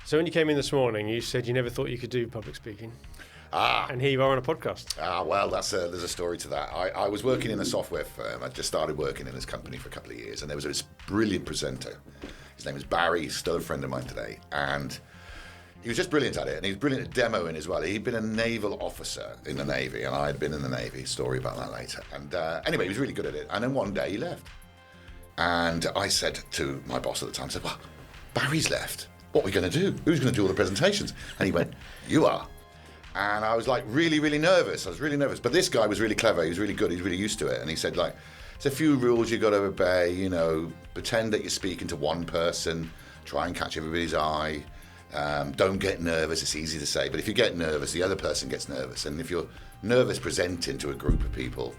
So when you came in this morning, you said you never thought you could do public speaking. And here you are on a podcast. Well, there's a story to that. I was working in a software firm. I just started working in this company for a couple of years, and there was this brilliant presenter. His name is Parry. He's still a friend of mine today, and he was just brilliant at it, and he was brilliant at demoing as well. He'd been a naval officer in the Navy, and I had been in the Navy. Story about that later. And anyway, he was really good at it. And then one day he left, and I said to my boss at the time, I said, "Well, Barry's left. What are we going to do? Who's going to do all the presentations?" And he went, "You are." And I was like really, really nervous. I was really nervous. But this guy was really clever. He was really good. He was really used to it. And he said, like, there's a few rules you've got to obey. You know, pretend that you're speaking to one person. Try and catch everybody's eye. Don't get nervous. It's easy to say. But if you get nervous, the other person gets nervous. And if you're nervous presenting to a group of people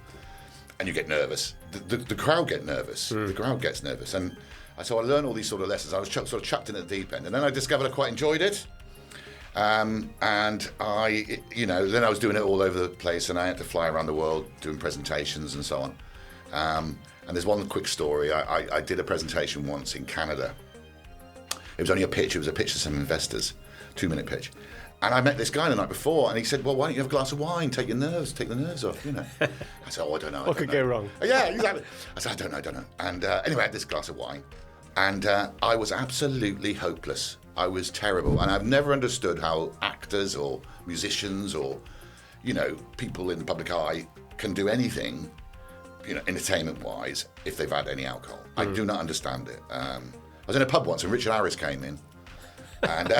and you get nervous, the crowd get nervous. The crowd gets nervous. And so I learned all these sort of lessons. I was sort of chucked in at the deep end. And then I discovered I quite enjoyed it. And I, then I was doing it all over the place, and I had to fly around the world doing presentations and so on. And there's one quick story. I did a presentation once in Canada. It was only a pitch. It was a pitch to some investors, 2-minute pitch. And I met this guy the night before, and he said, "Well, why don't you have a glass of wine? Take the nerves off, I said, "Oh, I don't know." What could go wrong? Yeah, exactly. I said, I don't know. And anyway, I had this glass of wine, and I was absolutely hopeless. I was terrible, and I've never understood how actors or musicians or, people in the public eye can do anything, entertainment-wise, if they've had any alcohol. I do not understand it. I was in a pub once, and Richard Harris came in, and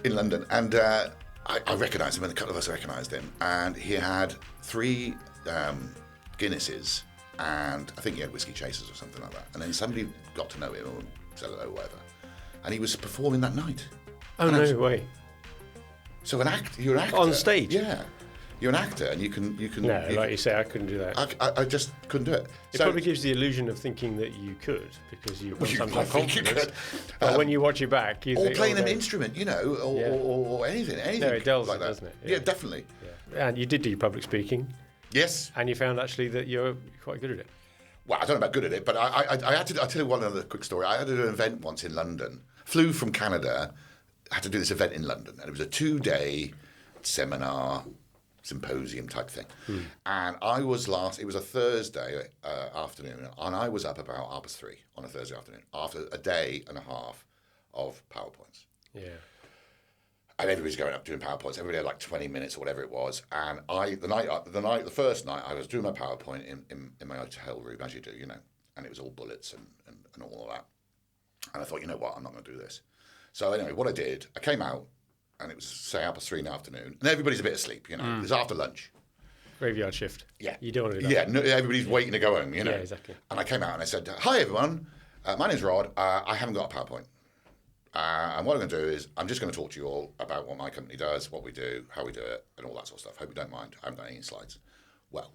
in London, and I recognised him, and a couple of us recognised him, and he had 3 Guinnesses, and I think he had whiskey chasers or something like that. And then somebody got to know him or said hello or whatever. And he was performing that night. Oh, no way. So you're an actor. On stage? Yeah. You're an actor, and you can. No, like you say, I couldn't do that. I just couldn't do it. It probably gives the illusion of thinking that you could, because you've got some confidence. But when you watch it back, you think... Or playing an instrument, or anything. No, it does, like that. Doesn't it? Yeah, definitely. Yeah. And you did do public speaking. Yes. And you found actually that you're quite good at it. Well, I don't know about good at it, but I had to. I'll tell you one other quick story. I had to do an event once in London. Flew from Canada, had to do this event in London, and it was a 2-day seminar, symposium type thing. And it was a Thursday afternoon, and I was up about 3:30 on a Thursday afternoon after a day and a half of PowerPoints. Yeah. And everybody's going up doing PowerPoints. Everybody had like 20 minutes or whatever it was. And the first night, I was doing my PowerPoint in my hotel room, as you do, and it was all bullets and all of that. And I thought, you know what, I'm not going to do this. So anyway, what I did, I came out, and it was, say, 3:30 in the afternoon, and everybody's a bit asleep, It's after lunch. Graveyard shift. Yeah. You don't want to do that. Yeah, no, everybody's waiting to go home, Yeah, exactly. And I came out and I said, "Hi, everyone. My name's Rod. I haven't got a PowerPoint. And what I'm going to do is I'm just going to talk to you all about what my company does, what we do, how we do it, and all that sort of stuff. Hope you don't mind. I haven't got any slides." Well.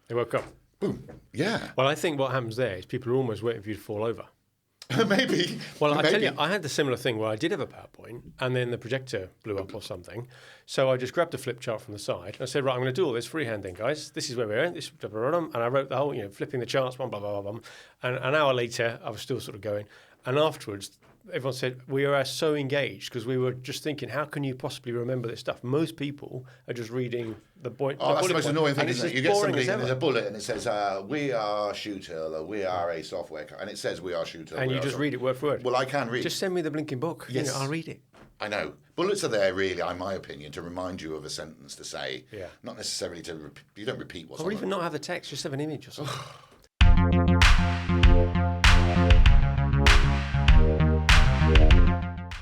They woke up. Boom. Yeah. Well, I think what happens there is people are almost waiting for you to fall over. Maybe. Well, I tell you, I had the similar thing where I did have a PowerPoint, and then the projector blew up or something. So I just grabbed a flip chart from the side, and I said, "Right, I'm going to do all this freehand then, guys. This is where we're at. This, blah, blah, blah, blah." And I wrote the whole, flipping the charts, blah, blah, blah, blah. And an hour later, I was still sort of going. And afterwards, everyone said, "We are so engaged," because we were just thinking, how can you possibly remember this stuff? Most people are just reading the point. Oh, that's the most annoying thing, isn't it? You get somebody, and there's a bullet, and it says, "We are Shoothill," or "We are a software," and it says, "We are Shoothill." And you just read it word for word. Well, I can read. Just send me the blinking book. Yes. I'll read it. I know. Bullets are there, really, in my opinion, to remind you of a sentence to say, not necessarily to, you don't repeat what's on it. Or even not have the text, just have an image or something.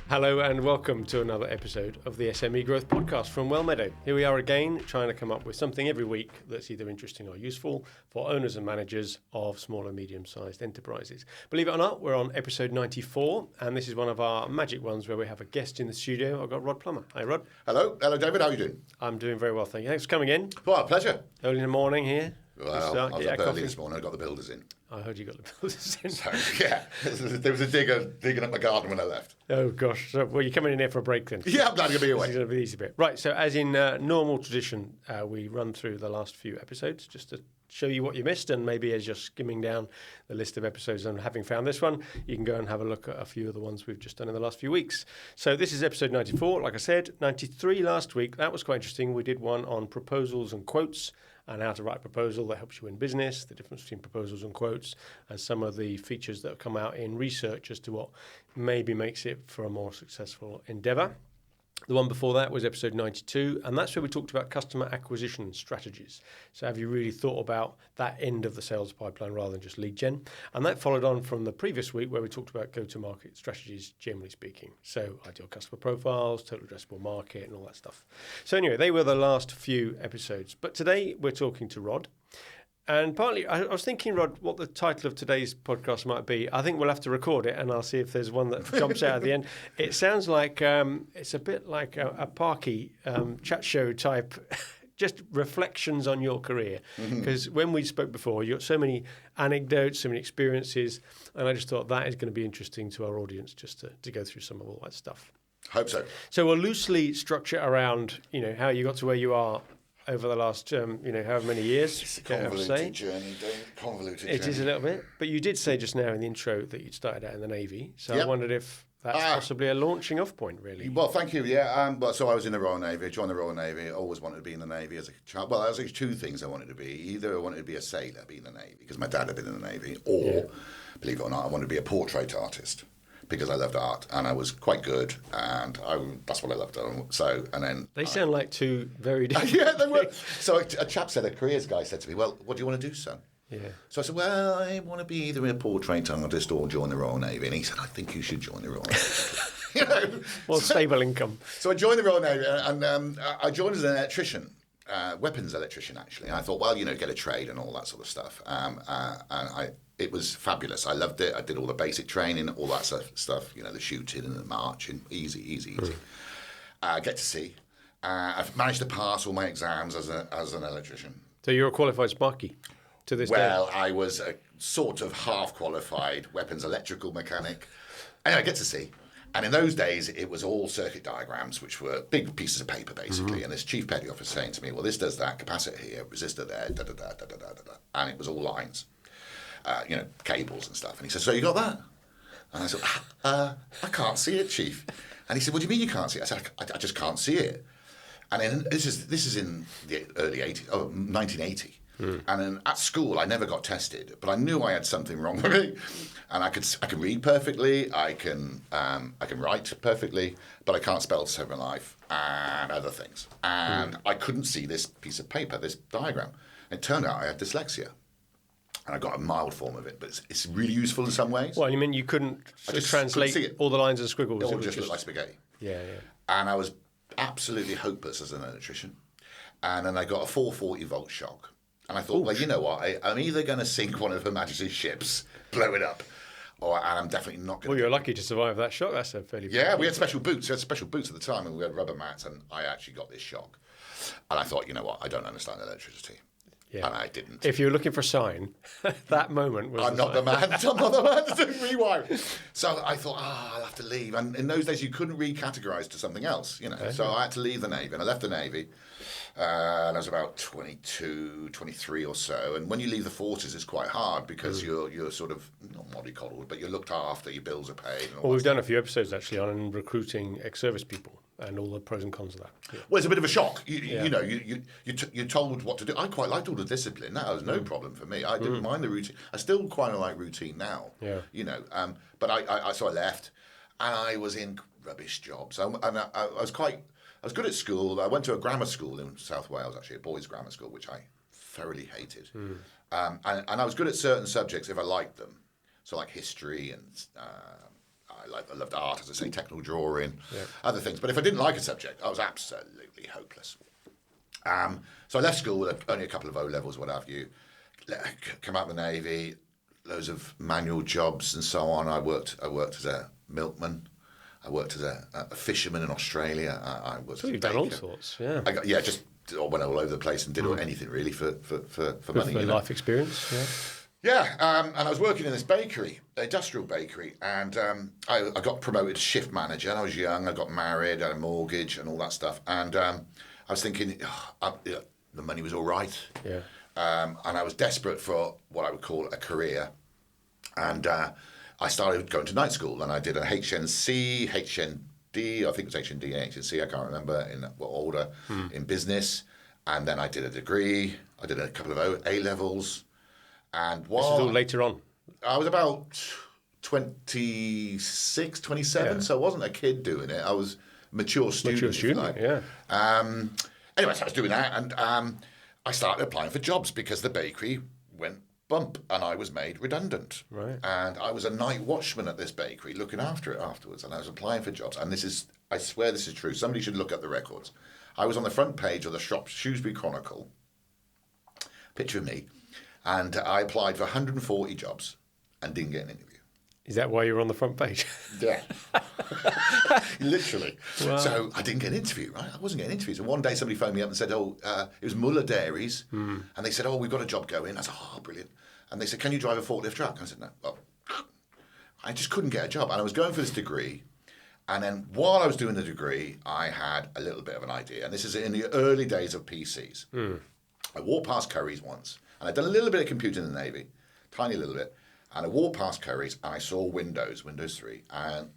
Hello and welcome to another episode of the SME Growth Podcast from Wellmeadow. Here we are again, trying to come up with something every week that's either interesting or useful for owners and managers of small and medium-sized enterprises. Believe it or not, we're on episode 94, and this is one of our magic ones where we have a guest in the studio. I've got Rod Plummer. Hi, Rod. Hello, David. How are you doing? I'm doing very well, thank you. Thanks for coming in. Well, pleasure. Early in the morning here. Well, I was up early this morning. I got the builders in. I heard you got the builders in. So, yeah, there was a digger digging up my garden when I left. Oh, gosh. So, well, you're coming in here for a break then. Yeah, I'm glad to be away. This is going to be the easy bit. Right, so as in normal tradition, we run through the last few episodes just to show you what you missed, and maybe as you're skimming down the list of episodes and having found this one, you can go and have a look at a few of the ones we've just done in the last few weeks. So this is episode 94, like I said, 93 last week. That was quite interesting. We did one on proposals and quotes and how to write a proposal that helps you win business, the difference between proposals and quotes, and some of the features that have come out in research as to what maybe makes it for a more successful endeavour. The one before that was episode 92, and that's where we talked about customer acquisition strategies. So have you really thought about that end of the sales pipeline rather than just lead gen? And that followed on from the previous week where we talked about go-to-market strategies, generally speaking. So ideal customer profiles, total addressable market, and all that stuff. So anyway, they were the last few episodes. But today we're talking to Rod. And partly, I was thinking, Rod, what the title of today's podcast might be. I think we'll have to record it, and I'll see if there's one that jumps out at the end. It sounds like it's a bit like a Parky chat show type, just reflections on your career. Because when we spoke before, you got so many anecdotes, so many experiences, and I just thought that is going to be interesting to our audience just to go through some of all that stuff. Hope so. So we'll loosely structure around, how you got to where you are over the last, however many years. It's a convoluted journey, Dave. It is a little bit. But you did say just now in the intro that you'd started out in the Navy. So I wondered if that's possibly a launching off point, really. Well, thank you. Yeah. So I was in the Royal Navy, joined the Royal Navy. I always wanted to be in the Navy as a child. Well, there was two things I wanted to be. Either I wanted to be a sailor, be in the Navy, because my dad had been in the Navy, or, believe it or not, I wanted to be a portrait artist, because I loved art and I was quite good, and that's what I loved. So, and then they sound like two very different. Yeah, they were. So a chap said, a careers guy said to me, "Well, what do you want to do, son?" Yeah. So I said, "Well, I want to be either a portrait artist or join the Royal Navy." And he said, "I think you should join the Royal Navy." More stable income. So I joined the Royal Navy, and I joined as an electrician. Weapons electrician, actually. And I thought, well, get a trade and all that sort of stuff. It was fabulous. I loved it. I did all the basic training, all that stuff. The shooting and the marching, easy. Get to see. I've managed to pass all my exams as an electrician. So you're a qualified sparky to this day? Well, I was a sort of half qualified weapons electrical mechanic. Anyway, I get to see. And in those days, it was all circuit diagrams, which were big pieces of paper, basically. And this chief petty officer saying to me, well, this does that, capacitor here, resistor there, da-da-da. And it was all lines, cables and stuff. And he said, so you got that? And I said, I can't see it, chief. And he said, what do you mean you can't see it? I said, I just can't see it. And then this is in the early 80s, 1980. And then at school, I never got tested, but I knew I had something wrong with me. And I can read perfectly, I can write perfectly, but I can't spell to save my life and other things. And I couldn't see this piece of paper, this diagram. And it turned out I had dyslexia. And I got a mild form of it, but it's really useful in some ways. Well, you mean you couldn't translate all the lines and squiggles? It all just looked like spaghetti. Yeah. And I was absolutely hopeless as an electrician. And then I got a 440 volt shock. And I thought, well, you know what? I'm either going to sink one of Her Majesty's ships, blow it up, and I'm definitely not going to... Well, you're lucky to survive that shock. That's a fairly... Yeah, we had special boots. We had special boots at the time, and we had rubber mats, and I actually got this shock. And I thought, you know what? I don't understand electricity. Yeah. And I didn't. If you're looking for a sign, that moment was I'm not the man to rewind. So I thought, I'll have to leave. And in those days, you couldn't recategorize to something else, So I had to leave the Navy, and I left the Navy. And I was about 22, 23 or so. And when you leave the forces, it's quite hard because you're sort of, not mollycoddled, but you're looked after, your bills are paid. And all we've done a few episodes actually on recruiting ex-service people and all the pros and cons of that. Yeah. Well, it's a bit of a shock. You're told what to do. I quite liked all the discipline. That was no problem for me. I didn't mind the routine. I still quite like routine now. Yeah. But I left, and I was in rubbish jobs. I was good at school. I went to a grammar school in South Wales, actually, a boys' grammar school, which I thoroughly hated. And I was good at certain subjects if I liked them. So like history and I loved art, as I say, technical drawing, other things. But if I didn't like a subject, I was absolutely hopeless. So I left school with only a couple of O-levels, what have you. Come out of the Navy, loads of manual jobs and so on. I worked as a milkman. I worked as a fisherman in Australia. I was. So you've done all sorts, yeah. Just I went all over the place and did anything really for money. For life experience, yeah. Yeah, and I was working in this bakery, industrial bakery, and I got promoted to shift manager. And I was young, I got married, I had a mortgage and all that stuff. And I was thinking, the money was all right. Yeah. And I was desperate for what I would call a career. And I started going to night school, and I did a HNC, HND, I think it was HND and HNC, I can't remember in what order, in business. And then I did a degree, I did a couple of A-levels. And This is all later on. I was about 26, 27, so I wasn't a kid doing it. I was a mature student. Yeah. Anyway, so I was doing that, and I started applying for jobs because the bakery went bump, and I was made redundant. Right. And I was a night watchman at this bakery, looking after it afterwards, and I was applying for jobs. And this is, I swear this is true. Somebody should look up the records. I was on the front page of the Shrop's Shrewsbury Chronicle, picture of me, and I applied for 140 jobs and didn't get an interview. Is that why you're on the front page? Yeah. Literally. Wow. So I didn't get an interview, right? I wasn't getting interviews. And one day somebody phoned me up and said, it was Muller Dairies. And they said, we've got a job going. I said, brilliant. And they said, can you drive a forklift truck? I said, no. Well, I just couldn't get a job. And I was going for this degree. And then while I was doing the degree, I had a little bit of an idea. And this is in the early days of PCs. I walked past Curry's once. And I'd done a little bit of computing in the Navy, tiny little bit. And I walked past Curry's and I saw Windows 3. And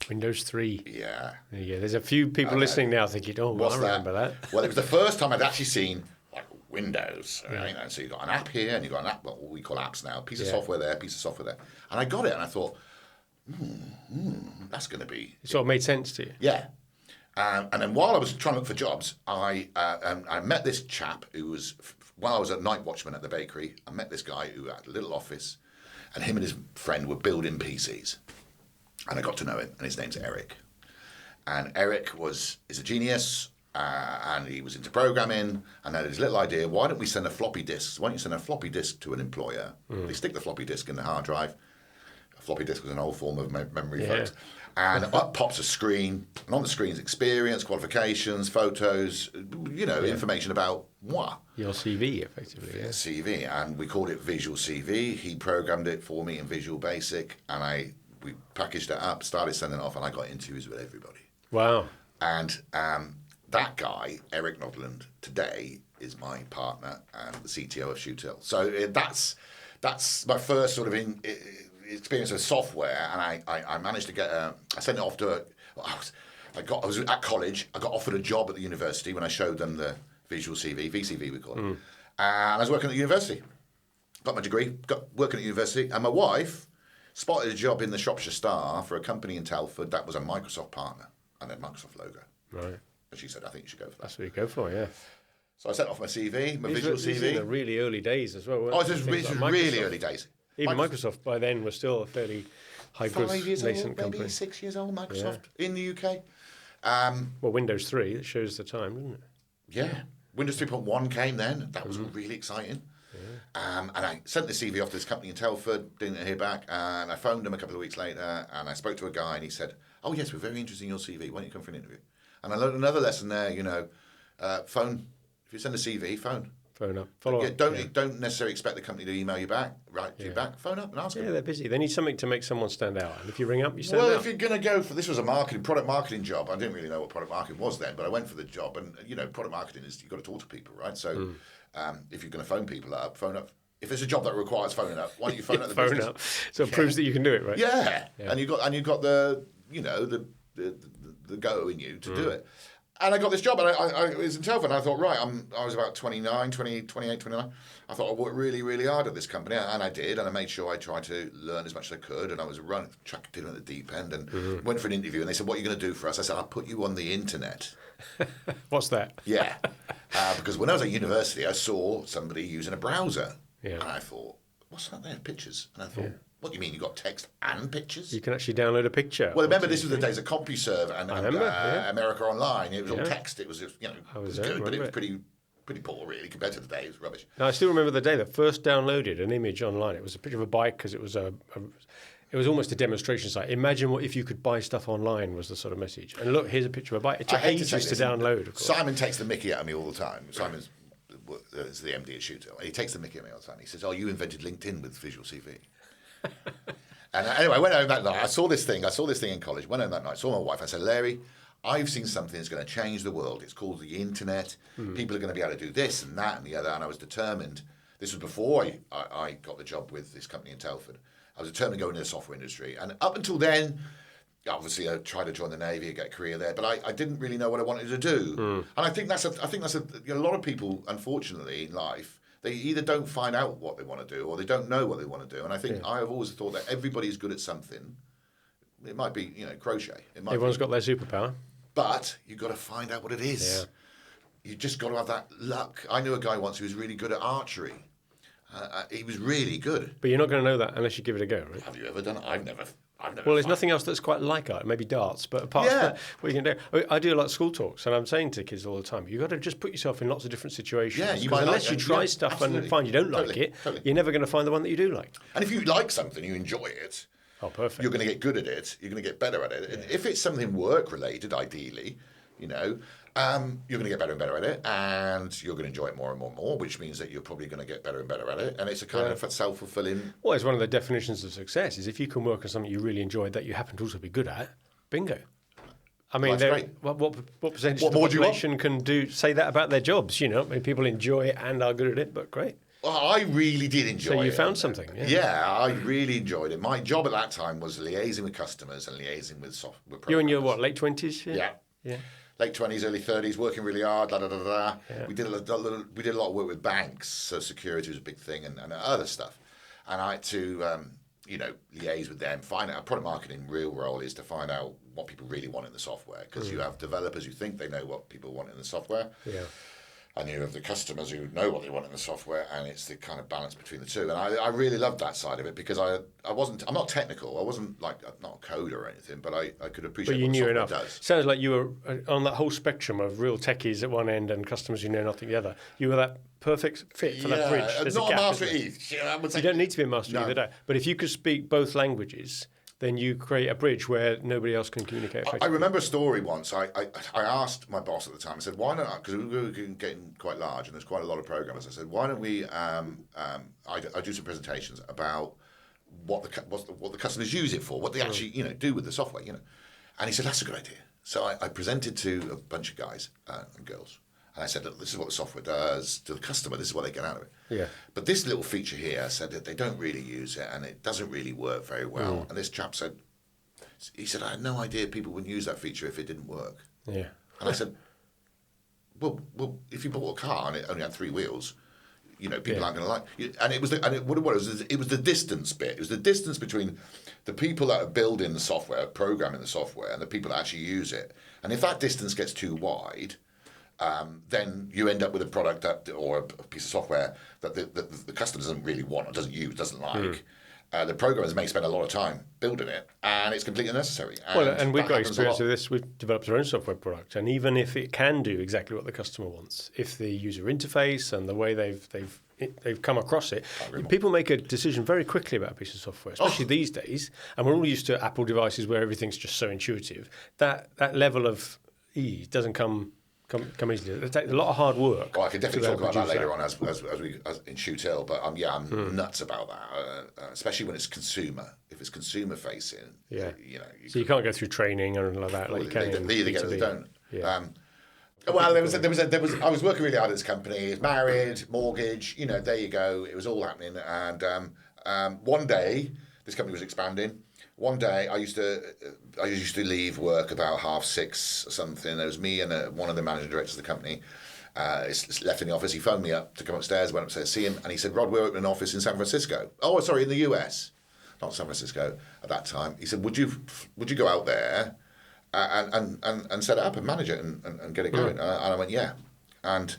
Windows 3. Yeah. Yeah, there's a few people listening now thinking, I remember that. Well, it was the first time I'd actually seen like Windows. Right? You know, so you've got an app here and you've got an app, what we call apps now, piece of software there, piece of software there. And I got it and I thought, that's going to be... It sort of made sense to you. Yeah. And then while I was trying to look for jobs, I met this chap who was... While I was a night watchman at the bakery, I met this guy who had a little office, and him and his friend were building PCs. And I got to know him, and his name's Eric. And Eric is a genius, and he was into programming, and had his little idea, why don't we send a floppy disk? Why don't you send a floppy disk to an employer? They stick the floppy disk in the hard drive. A floppy disk was an old form of memory, folks. And up pops a screen, and on the screen is experience, qualifications, photos, information about moi. Your CV, effectively. Yeah. CV, and we called it Visual CV. He programmed it for me in Visual Basic, and we packaged it up, started sending it off, and I got interviews with everybody. Wow. And that guy, Eric Nodland, today is my partner and the CTO of Shoothill. So that's my first sort of experience of software, and I managed to get I sent it off to I was at college. I got offered a job at the university when I showed them the Visual CV, VCV we call it, and I was working at the university. Got my degree, got working at university, and my wife spotted a job in the Shropshire Star for a company in Telford that was a Microsoft partner and a Microsoft logo. Right. And she said, I think you should go for that. That's what you go for, yeah. So I sent off my CV, my Visual CV. These are the really early days as well. This was really early days. Even Microsoft by then was still a fairly high-growth, 5 years nascent old, company. maybe 6 years old, Microsoft in the UK. Well, Windows 3, that shows the time, doesn't it? Yeah. Windows 3.1 came then. That was really exciting. Yeah. And I sent the CV off to this company in Telford, didn't hear back, and I phoned him a couple of weeks later, and I spoke to a guy, and he said, oh, yes, we're very interested in your CV. Why don't you come for an interview? And I learned another lesson there, phone. If you send a CV, phone. Phone up. Follow up. Don't necessarily expect the company to email you back, write you back. Phone up and ask them. Yeah, they're busy. They need something to make someone stand out. And if you ring up, you stand out. Well, if you're going to go for... This was a product marketing job. I didn't really know what product marketing was then, but I went for the job. And, product marketing is you've got to talk to people, right? So if you're going to phone people up, phone up. If it's a job that requires phoning up, why don't you phone up the phone business? up. So it proves that you can do it, right? Yeah. And you've got the, the go in you to do it. And I got this job, and I was in Telford, and I thought, right, I was about 28, 29. I thought I worked really, really hard at this company, and I did, and I made sure I tried to learn as much as I could, and I was chucked in at the deep end, and went for an interview, and they said, what are you going to do for us? I said, I'll put you on the internet. What's that? Yeah. Because when I was at university, I saw somebody using a browser, and I thought, what's that there? Pictures. And I thought, what do you mean, you got text and pictures? You can actually download a picture. Well, remember, this was the days of CompuServe and America Online. It was all text. It was just, it was good, but it was pretty poor, really, compared to today. It was rubbish. Now, I still remember the day that first downloaded an image online. It was a picture of a bike because it was It was almost a demonstration site. Imagine what if you could buy stuff online was the sort of message. And look, here's a picture of a bike. It took ages to download, of course. Simon takes the mickey out of me all the time. Simon's the MD at Shoothill. He takes the mickey out of me all the time. He says, "Oh, you invented LinkedIn with Visual CV." And anyway, I went home that night. I saw this thing in college. Went home that night. Saw my wife. I said, "Larry, I've seen something that's going to change the world. It's called the internet. People are going to be able to do this and that and the other." And I was determined. This was before I got the job with this company in Telford. I was determined to go into the software industry. And up until then, obviously, I tried to join the Navy and get a career there, but I didn't really know what I wanted to do. And I think that's a lot of people, unfortunately, in life, they either don't find out what they want to do or they don't know what they want to do. And I think I've always thought that everybody's good at something. It might be, crochet. Everyone's got their superpower. But you've got to find out what it is. Yeah. You just got to have that luck. I knew a guy once who was really good at archery. He was really good. But you're not going to know that unless you give it a go, right? Have you ever done it? I've never. Well, there's nothing else that's quite like art. Maybe darts, but apart from that, what you can do. I do a lot of school talks, and I'm saying to kids all the time, you've got to just put yourself in lots of different situations. Yeah, because unless you try stuff and find you don't like it, you're never going to find the one that you do like. And if you like something, you enjoy it. Oh, perfect. You're going to get good at it. You're going to get better at it. And if it's something work-related, ideally, you're going to get better and better at it, and you're going to enjoy it more and more and more, which means that you're probably going to get better and better at it, and it's a kind of self-fulfilling... Well, it's one of the definitions of success, is if you can work on something you really enjoy that you happen to also be good at, bingo. I mean, what percentage of the population can say that about their jobs, I mean, people enjoy it and are good at it, but great. Well, I really did enjoy it. So you found something, Yeah, I really enjoyed it. My job at that time was liaising with customers and liaising with software programmers. You're in your, late 20s? Yeah. Late 20s, early 30s, working really hard, Yeah. We did a lot of work with banks, so security was a big thing, and other stuff. And I had to, liaise with them, find out. Product marketing real role is to find out what people really want in the software, because you have developers who think they know what people want in the software. Yeah. And you have the customers who know what they want in the software, and it's the kind of balance between the two. And I really loved that side of it, because I'm not technical. I wasn't not a coder or anything, but I could appreciate what the software does. Sounds like you were on that whole spectrum of real techies at one end and customers who know nothing the other. You were that perfect fit for that bridge. There's not a master at each. You don't need to be a master either. But if you could speak both languages, then you create a bridge where nobody else can communicate effectively. I remember a story once. I asked my boss at the time, I said, why not, because we were getting quite large and there's quite a lot of programmers, I said, why don't we, I do some presentations about what the customers use it for, what they actually do with the software, And he said, that's a good idea. So I presented to a bunch of guys and girls. And I said, look, this is what the software does to the customer. This is what they get out of it. Yeah. But this little feature here said that they don't really use it and it doesn't really work very well. And this chap said, I had no idea people wouldn't use that feature if it didn't work. Yeah. And I said, well, if you bought a car and it only had 3 wheels, people aren't going to like it. And it was the distance bit. It was the distance between the people that are building the software, programming the software, and the people that actually use it. And if that distance gets too wide, then you end up with a product or a piece of software that the customer doesn't really want or doesn't use, doesn't like. The programmers may spend a lot of time building it, and it's completely unnecessary. And we've got experience with this. We've developed our own software product, and even if it can do exactly what the customer wants, if the user interface and the way they've come across it, people make a decision very quickly about a piece of software, especially these days. And we're all used to Apple devices where everything's just so intuitive. That level of ease doesn't come easily. It takes a lot of hard work. I could definitely talk about that later on as we in Shoothill, but I'm nuts about that, especially when it's consumer. If it's consumer facing, so you can't go through training or anything like that. Like you can. They either get or they don't. Yeah. Well, there was. I was working really hard at this company. Married, mortgage. There you go. It was all happening, and one day this company was expanding. One day, I used to leave work about 6:30 or something. There was me and one of the managing directors of the company. Left in the office. He phoned me up to come upstairs. Went upstairs to see him, and he said, "Rod, we're opening an office in San Francisco." Oh, sorry, in the US, not San Francisco at that time. He said, "Would you go out there and set it up and manage it and get it going?" And I went, "Yeah." And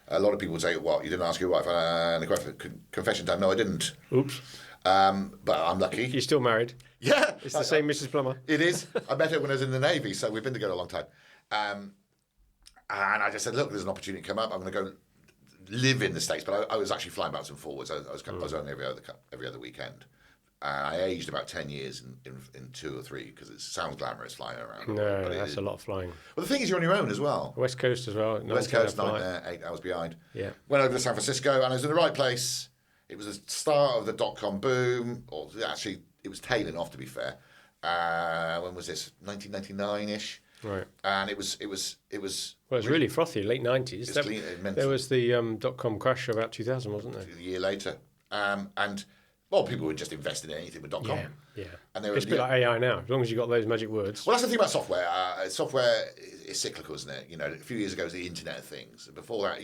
a lot of people would say, "What? You didn't ask your wife?" And the confession time, no, I didn't. Oops. But I'm lucky. You're still married? Yeah. It's the same Mrs. Plummer. It is. I met her when I was in the Navy, so we've been together a long time. And I just said, look, there's an opportunity to come up. I'm going to go live in the States. But I was actually flying backwards and forwards. I was only every other weekend. I aged about 10 years in 2 or 3 because it sounds glamorous flying around. No, that's a lot of flying. Well, the thing is, you're on your own as well. West Coast as well. West Coast, nightmare, 8 hours behind. Yeah. Went over to San Francisco and I was in the right place. It was the start of the dot-com boom. Or actually, it was tailing off, to be fair. When was this? 1999-ish. Right. And it was. Well, it was really frothy, late 90s. There was the dot-com crash about 2000, wasn't there? A year later. And people were just investing in anything with .com. Yeah. And It's a bit like AI now, as long as you got those magic words. Well, that's the thing about software. Software is cyclical, isn't it? A few years ago it was the Internet of Things. Before that,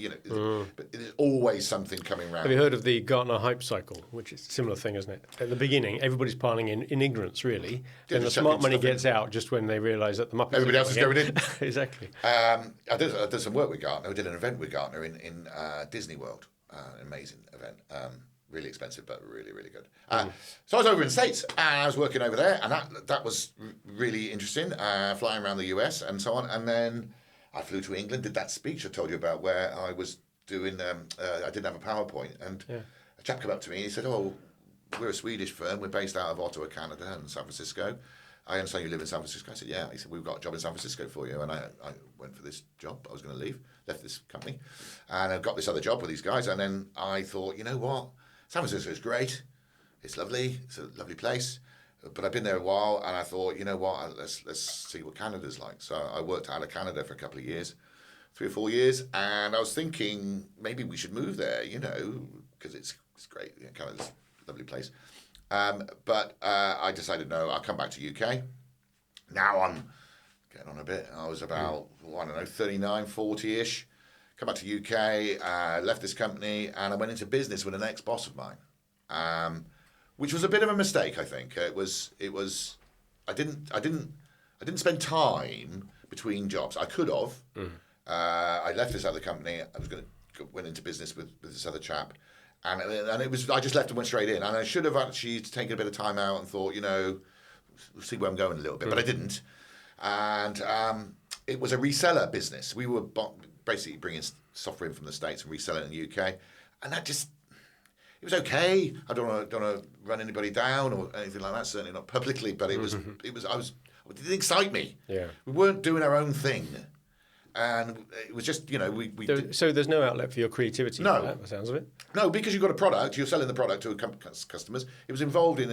but there's always something coming around. Have you heard of the Gartner hype cycle, which is a similar thing, isn't it? At the beginning, everybody's piling in ignorance, really. Then the smart money gets out just when they realise that the Muppets everybody else is going in. Exactly. I did some work with Gartner. We did an event with Gartner in Disney World. An amazing event. Really expensive, but really, really good. So I was over in the States, and I was working over there, and that was really interesting, flying around the US and so on. And then I flew to England, did that speech I told you about where I was doing, I didn't have a PowerPoint. And a chap came up to me, and he said, we're a Swedish firm. We're based out of Ottawa, Canada, and San Francisco. I understand you live in San Francisco. I said, yeah. He said, we've got a job in San Francisco for you. And I went for this job. I was going to leave, left this company, and I got this other job with these guys. And then I thought, you know what? San Francisco is great. It's lovely. It's a lovely place. But I've been there a while, and I thought, you know what? Let's see what Canada's like. So I worked out of Canada for a couple of years, 3 or 4 years, and I was thinking maybe we should move there, because it's great. Canada's a lovely place. But I decided, no, I'll come back to UK. Now I'm getting on a bit. I was about, 39, 40-ish. Come back to UK, left this company, and I went into business with an ex-boss of mine, which was a bit of a mistake. I think it was. I didn't spend time between jobs. I could have. I left this other company. Went into business with this other chap, and it was. I just left and went straight in. And I should have actually taken a bit of time out and thought, we'll see where I'm going a little bit, but I didn't. And it was a reseller business. We were basically bringing software in from the States and reselling it in the UK, and that just, it was okay. I don't want to run anybody down or anything like that. Certainly not publicly, but it didn't excite me. Yeah, we weren't doing our own thing, and it was just So there's no outlet for your creativity. No, for that, by the sounds of it. No, because you've got a product, you're selling the product to customers. It was involved in,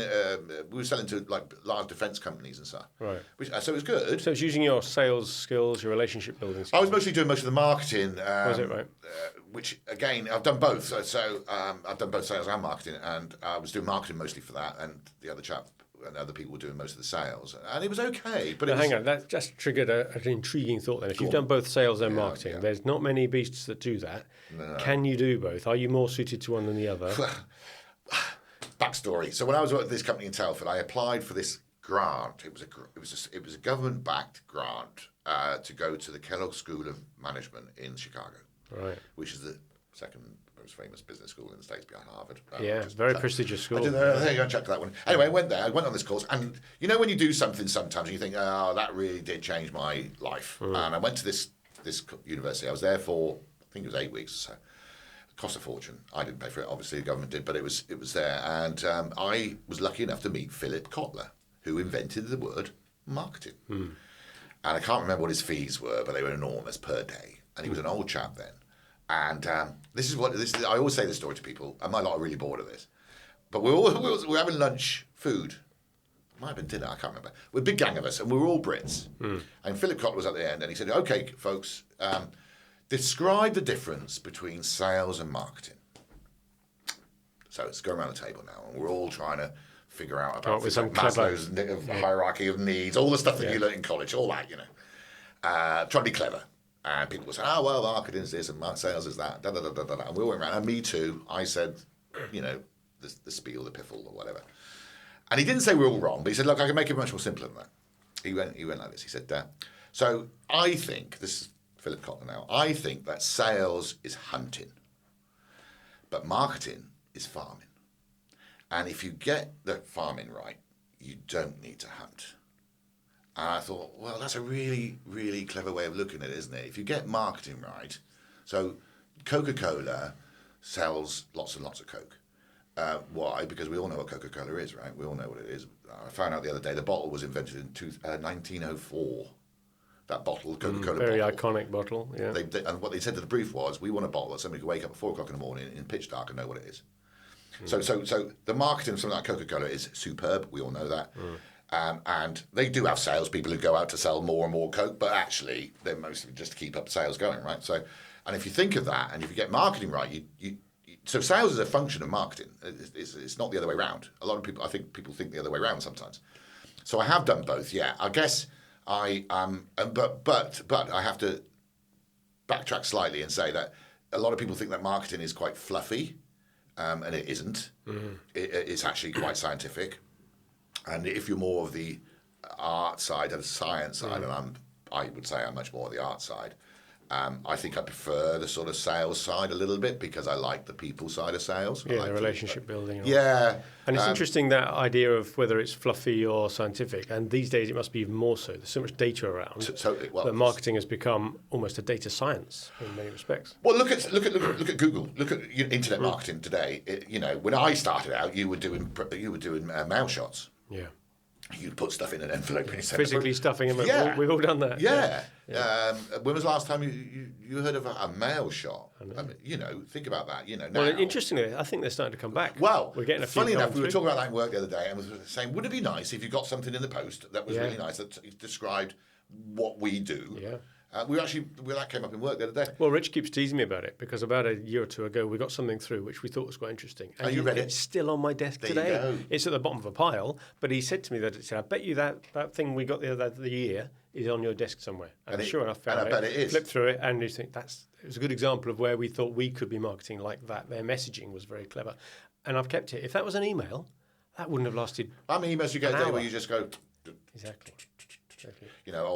we were selling to like large defence companies and stuff. Right. So it was good. So it's using your sales skills, your relationship building skills. I was mostly doing most of the marketing. Was it right? Which again, I've done both. So I've done both sales and marketing, and I was doing marketing mostly for that, and the other chap and other people were doing most of the sales, and it was okay. But hang on, that just triggered an intriguing thought. Then, if you've done both sales and marketing, there's not many beasts that do that. No. Can you do both? Are you more suited to one than the other? Backstory. So when I was working at this company in Telford, I applied for this grant. It was a government-backed grant to go to the Kellogg School of Management in Chicago, right? Which is the second most famous business school in the States behind Harvard. Very prestigious school. I didn't know. There you go, check that one. Anyway, I went there. I went on this course, and when you do something sometimes, and you think, oh, that really did change my life. And I went to this university. I was there for, I think it was 8 weeks or so. It cost a fortune. I didn't pay for it. Obviously, the government did, but it was there. And I was lucky enough to meet Philip Kotler, who invented the word marketing. And I can't remember what his fees were, but they were enormous per day. And he was an old chap then. And this is I always say this story to people, and my lot are really bored of this. But we were having lunch, food. It might have been dinner, I can't remember. We're a big gang of us, and we were all Brits. And Philip Kotler was at the end, and he said, okay, folks, describe the difference between sales and marketing. So let's go around the table now, and we're all trying to figure out about Maslow's hierarchy of needs, all the stuff that you learn in college, all that, trying to be clever. And people would say, oh, well, marketing is this and sales is that, And we all went around. And me too. I said, the spiel, the piffle, or whatever. And he didn't say we're all wrong, but he said, look, I can make it much more simpler than that. He went like this. He said, so I think, this is Philip Kotler now, I think that sales is hunting, but marketing is farming. And if you get the farming right, you don't need to hunt. And I thought, well, that's a really, really clever way of looking at it, isn't it? If you get marketing right, so Coca-Cola sells lots and lots of Coke. Why? Because we all know what Coca-Cola is, right? We all know what it is. I found out the other day the bottle was invented in 1904. That bottle, Coca-Cola very bottle. iconic bottle, yeah. And what they said to the brief was, we want a bottle that somebody could wake up at 4 o'clock in the morning in pitch dark and know what it is. So the marketing of something like Coca-Cola is superb. We all know that. And they do have salespeople who go out to sell more and more Coke, but actually they're mostly just to keep up sales going, right? So, and if you think of that, and if you get marketing right, so sales is a function of marketing. It's not the other way around. A lot of people, I think people think the other way around sometimes. So I have done both, yeah. I guess but I have to backtrack slightly and say that a lot of people think that marketing is quite fluffy, and it isn't. It's actually quite scientific. And if you're more of the art side and the science side, and I would say I'm much more of the art side, I think I prefer the sort of sales side a little bit because I like the people side of sales. Yeah, the relationship building. Yeah. And it's interesting, that idea of whether it's fluffy or scientific. And these days it must be even more so. There's so much data around that marketing has become almost a data science in many respects. Well, look at Google. Look at internet marketing today. When I started out, you were doing mail shots. Yeah. You'd put stuff in an envelope and you send physically stuffing them. Yeah. We've all done that. Yeah. When was the last time you heard of a mail shot? I mean, think about that. Now. Well, interestingly, I think they're starting to come back. Well, we're getting a few. Funny enough, we were talking about that in work the other day, and we were saying, would it be nice if you got something in the post that was really nice that described what we do? Yeah. That came up in work the other day. Well, Rich keeps teasing me about it because about a year or two ago we got something through which we thought was quite interesting. And you read it? It's still on my desk today. You go. It's at the bottom of a pile, but he said to me that I bet you that thing we got the other year is on your desk somewhere. And sure enough, found I bet it is. Flipped through it, and you think it was a good example of where we thought we could be marketing like that. Their messaging was very clever, and I've kept it. If that was an email, that wouldn't have lasted. How many emails you get a day where you just go? Exactly.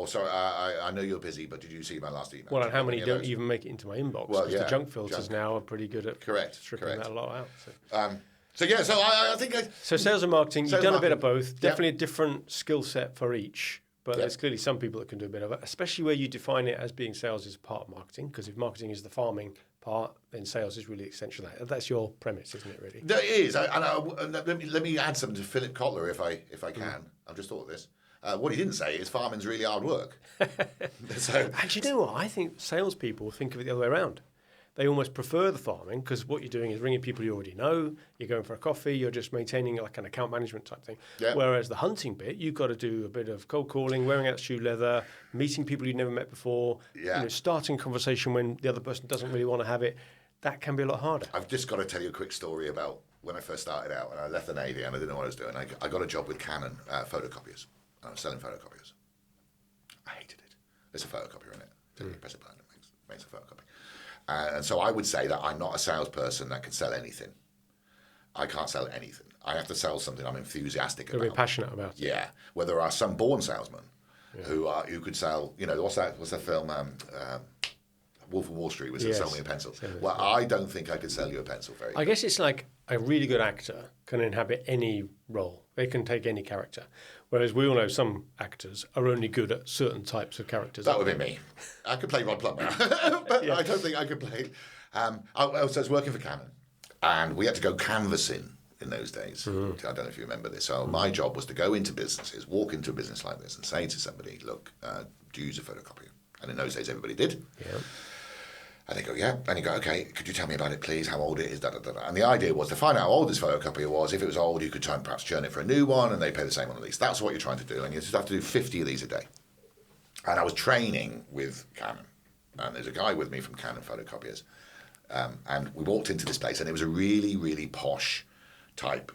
Sorry, I know you're busy, but did you see my last email? Well, and how many don't even make it into my inbox? Because the junk filters now are pretty good at stripping that a lot out. I think... So sales and marketing, you've done a bit of both. Definitely a different skill set for each. But there's clearly some people that can do a bit of it, especially where you define it as being sales is part of marketing. Because if marketing is the farming part, then sales is really essential. That's your premise, isn't it, really? It is. Let me add something to Philip Kotler if I can. I've just thought of this. What he didn't say is farming's really hard work. And you know what? I think salespeople think of it the other way around. They almost prefer the farming because what you're doing is ringing people you already know. You're going for a coffee. You're just maintaining like an account management type thing. Yeah. Whereas the hunting bit, you've got to do a bit of cold calling, wearing out shoe leather, meeting people you've never met before. Yeah. Starting a conversation when the other person doesn't really want to have it. That can be a lot harder. I've just got to tell you a quick story about when I first started out and I left the Navy and I didn't know what I was doing. I got a job with Canon photocopiers. I was selling photocopiers. I hated it. There's a photocopier in it. You press a button, it makes a photocopy. And so I would say that I'm not a salesperson that can sell anything. I can't sell anything. I have to sell something I'm enthusiastic about. You're passionate about it. Yeah. Where there are some born salesmen who could sell, what's that film? Wolf of Wall Street was it Sell Me a Pencil. Well, I don't think I could sell you a pencil very good. I guess it's like a really good actor can inhabit any role. They can take any character. Whereas we all know some actors are only good at certain types of characters. That would be me. I could play Rod Plummer, but I don't think I could play... I was working for Canon, and we had to go canvassing in those days. Mm-hmm. I don't know if you remember this. So my job was to go into businesses, walk into a business like this and say to somebody, look, do you use a photocopier? And in those days, everybody did. Yeah. And they go, yeah. And you go, okay, could you tell me about it, please? How old it is? Da, da, da, da. And the idea was to find out how old this photocopier was. If it was old, you could try and perhaps churn it for a new one, and they pay the same on the lease. That's what you're trying to do. And you just have to do 50 of these a day. And I was training with Canon. And there's a guy with me from Canon Photocopiers. And we walked into this place, and it was a really, really posh type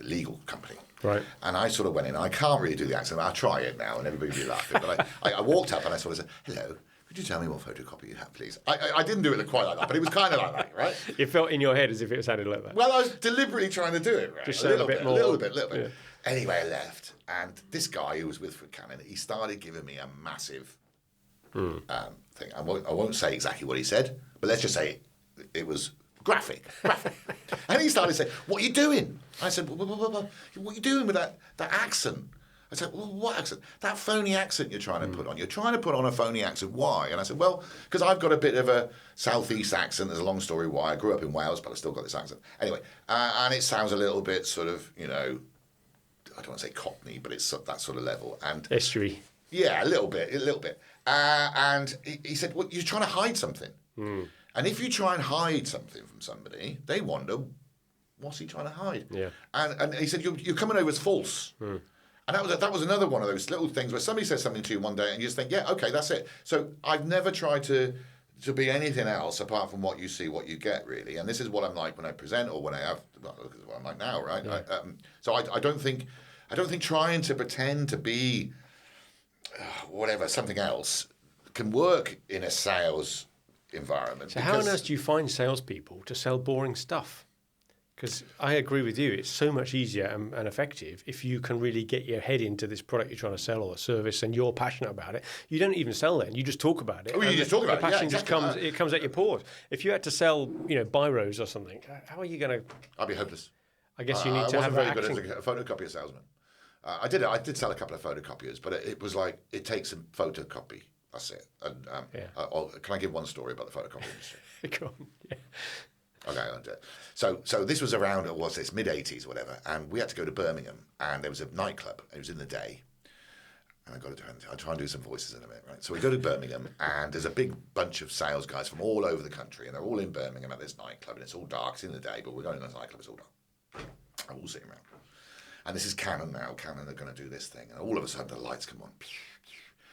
legal company. Right. And I sort of went in. I can't really do the accent. I'll try it now, and everybody will be laughing. But I walked up, and I sort of said, hello. Could you tell me what photocopy you have, please? I didn't do it quite like that, but it was kind of like that, right? It felt in your head as if it sounded like that. Well, I was deliberately trying to do it, right? Just a little bit more. A little bit. Yeah. Anyway, I left, and this guy who was with Canon, he started giving me a massive thing. I won't say exactly what he said, but let's just say it was graphic. And he started saying, what are you doing? I said, what are you doing with that accent? I said, well, what accent? That phony accent you're trying to put on. You're trying to put on a phony accent. Why? And I said, well, because I've got a bit of a southeast accent. There's a long story why. I grew up in Wales, but I still got this accent. Anyway, and it sounds a little bit sort of, I don't want to say Cockney, but it's that sort of level. And history. Yeah, a little bit. And he said, well, you're trying to hide something. And if you try and hide something from somebody, they wonder, what's he trying to hide? Yeah. And he said, you're coming over as false. And that was another one of those little things where somebody says something to you one day and you just think, yeah, okay, that's it. So I've never tried to be anything else apart from what you see, what you get, really. And this is what I'm like when I present or when I have, well, this is what I'm like now, right? Yeah. So I don't think trying to pretend to be whatever, something else can work in a sales environment. So how on earth do you find salespeople to sell boring stuff? Because I agree with you, it's so much easier and effective if you can really get your head into this product you're trying to sell or a service and you're passionate about it. You don't even sell then, you just talk about it. Oh, you just talk about it. The passion Yeah, exactly. just comes at your pores. If you had to sell, biros or something, how are you going to... I'd be hopeless. I guess you need to have I action. wasn't very good as a photocopier salesman. I did sell a couple of photocopiers, but it was like, it takes a photocopy. That's it. And can I give one story about the photocopy industry? Go on. Yeah. Okay, I'll do it. So this was around, mid-'80s or whatever, and we had to go to Birmingham, and there was a nightclub. It was in the day. And I'll try and do some voices in a minute, right? So we go to Birmingham, and there's a big bunch of sales guys from all over the country, and they're all in Birmingham at this nightclub, and it's all dark. It's in the day, but we're going to this nightclub, it's all dark. I'm all sitting around. And this is Canon now. Canon are going to do this thing. And all of a sudden, the lights come on.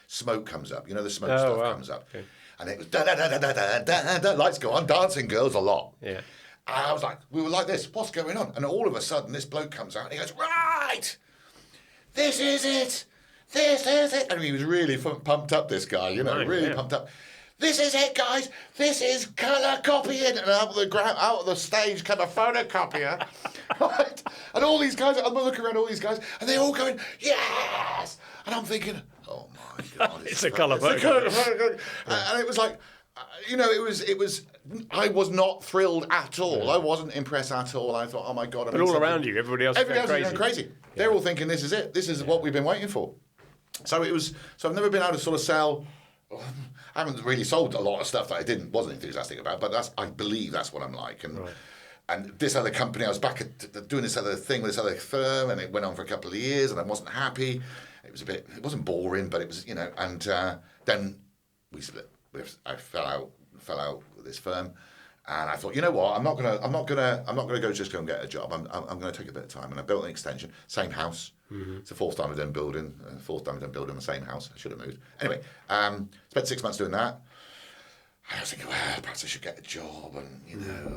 Smoke comes up. The smoke stuff comes up. Okay. And it was da-da-da-da-da-da-da. Lights go on. Dancing girls a lot. Yeah. And I was like, we were like this. What's going on? And all of a sudden, this bloke comes out and he goes, right! This is it! This is it! And he was really pumped up, this guy, pumped up. This is it, guys. This is colour copying. And out of the stage came a photocopier. Right? And all these guys, I'm looking around all these guys, and they're all going, yes! And I'm thinking, oh my God. It's a colour photocopier. And it was like, it was, I was not thrilled at all. I wasn't impressed at all. I thought, oh my God. But all around you, everybody else is going crazy. Yeah. They're all thinking, this is it. This is what we've been waiting for. So I've never been able to sort of sell. I haven't really sold a lot of stuff that I wasn't enthusiastic about, but I believe that's what I'm like. And this other company, I was back at doing this other thing with this other firm, and it went on for a couple of years, and I wasn't happy. It wasn't boring, but it was, and then we split. I fell out with this firm, and I thought, you know what, I'm not gonna go just go and get a job. I'm gonna take a bit of time, and I built an extension, same house. Mm-hmm. It's the fourth time I've done building the same house. I should have moved. Anyway, spent 6 months doing that. I was thinking, well, perhaps I should get a job and,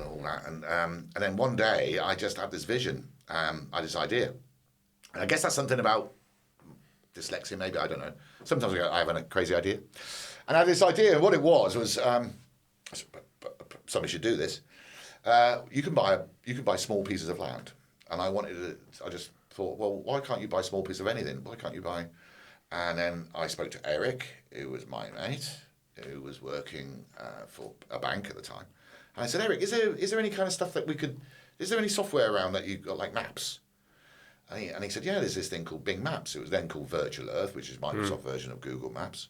all that. And then one day I just had this vision. I had this idea. And I guess that's something about dyslexia, maybe, I don't know. Sometimes I have a crazy idea. And I had this idea, and what it was somebody should do this. You can buy small pieces of land. And I just thought, well, why can't you buy small pieces of anything? Why can't you buy? And then I spoke to Eric, who was my mate, who was working for a bank at the time. And I said, Eric, is there any kind of stuff that is there any software around that you've got, like maps? And he said, yeah, there's this thing called Bing Maps. It was then called Virtual Earth, which is Microsoft version of Google Maps.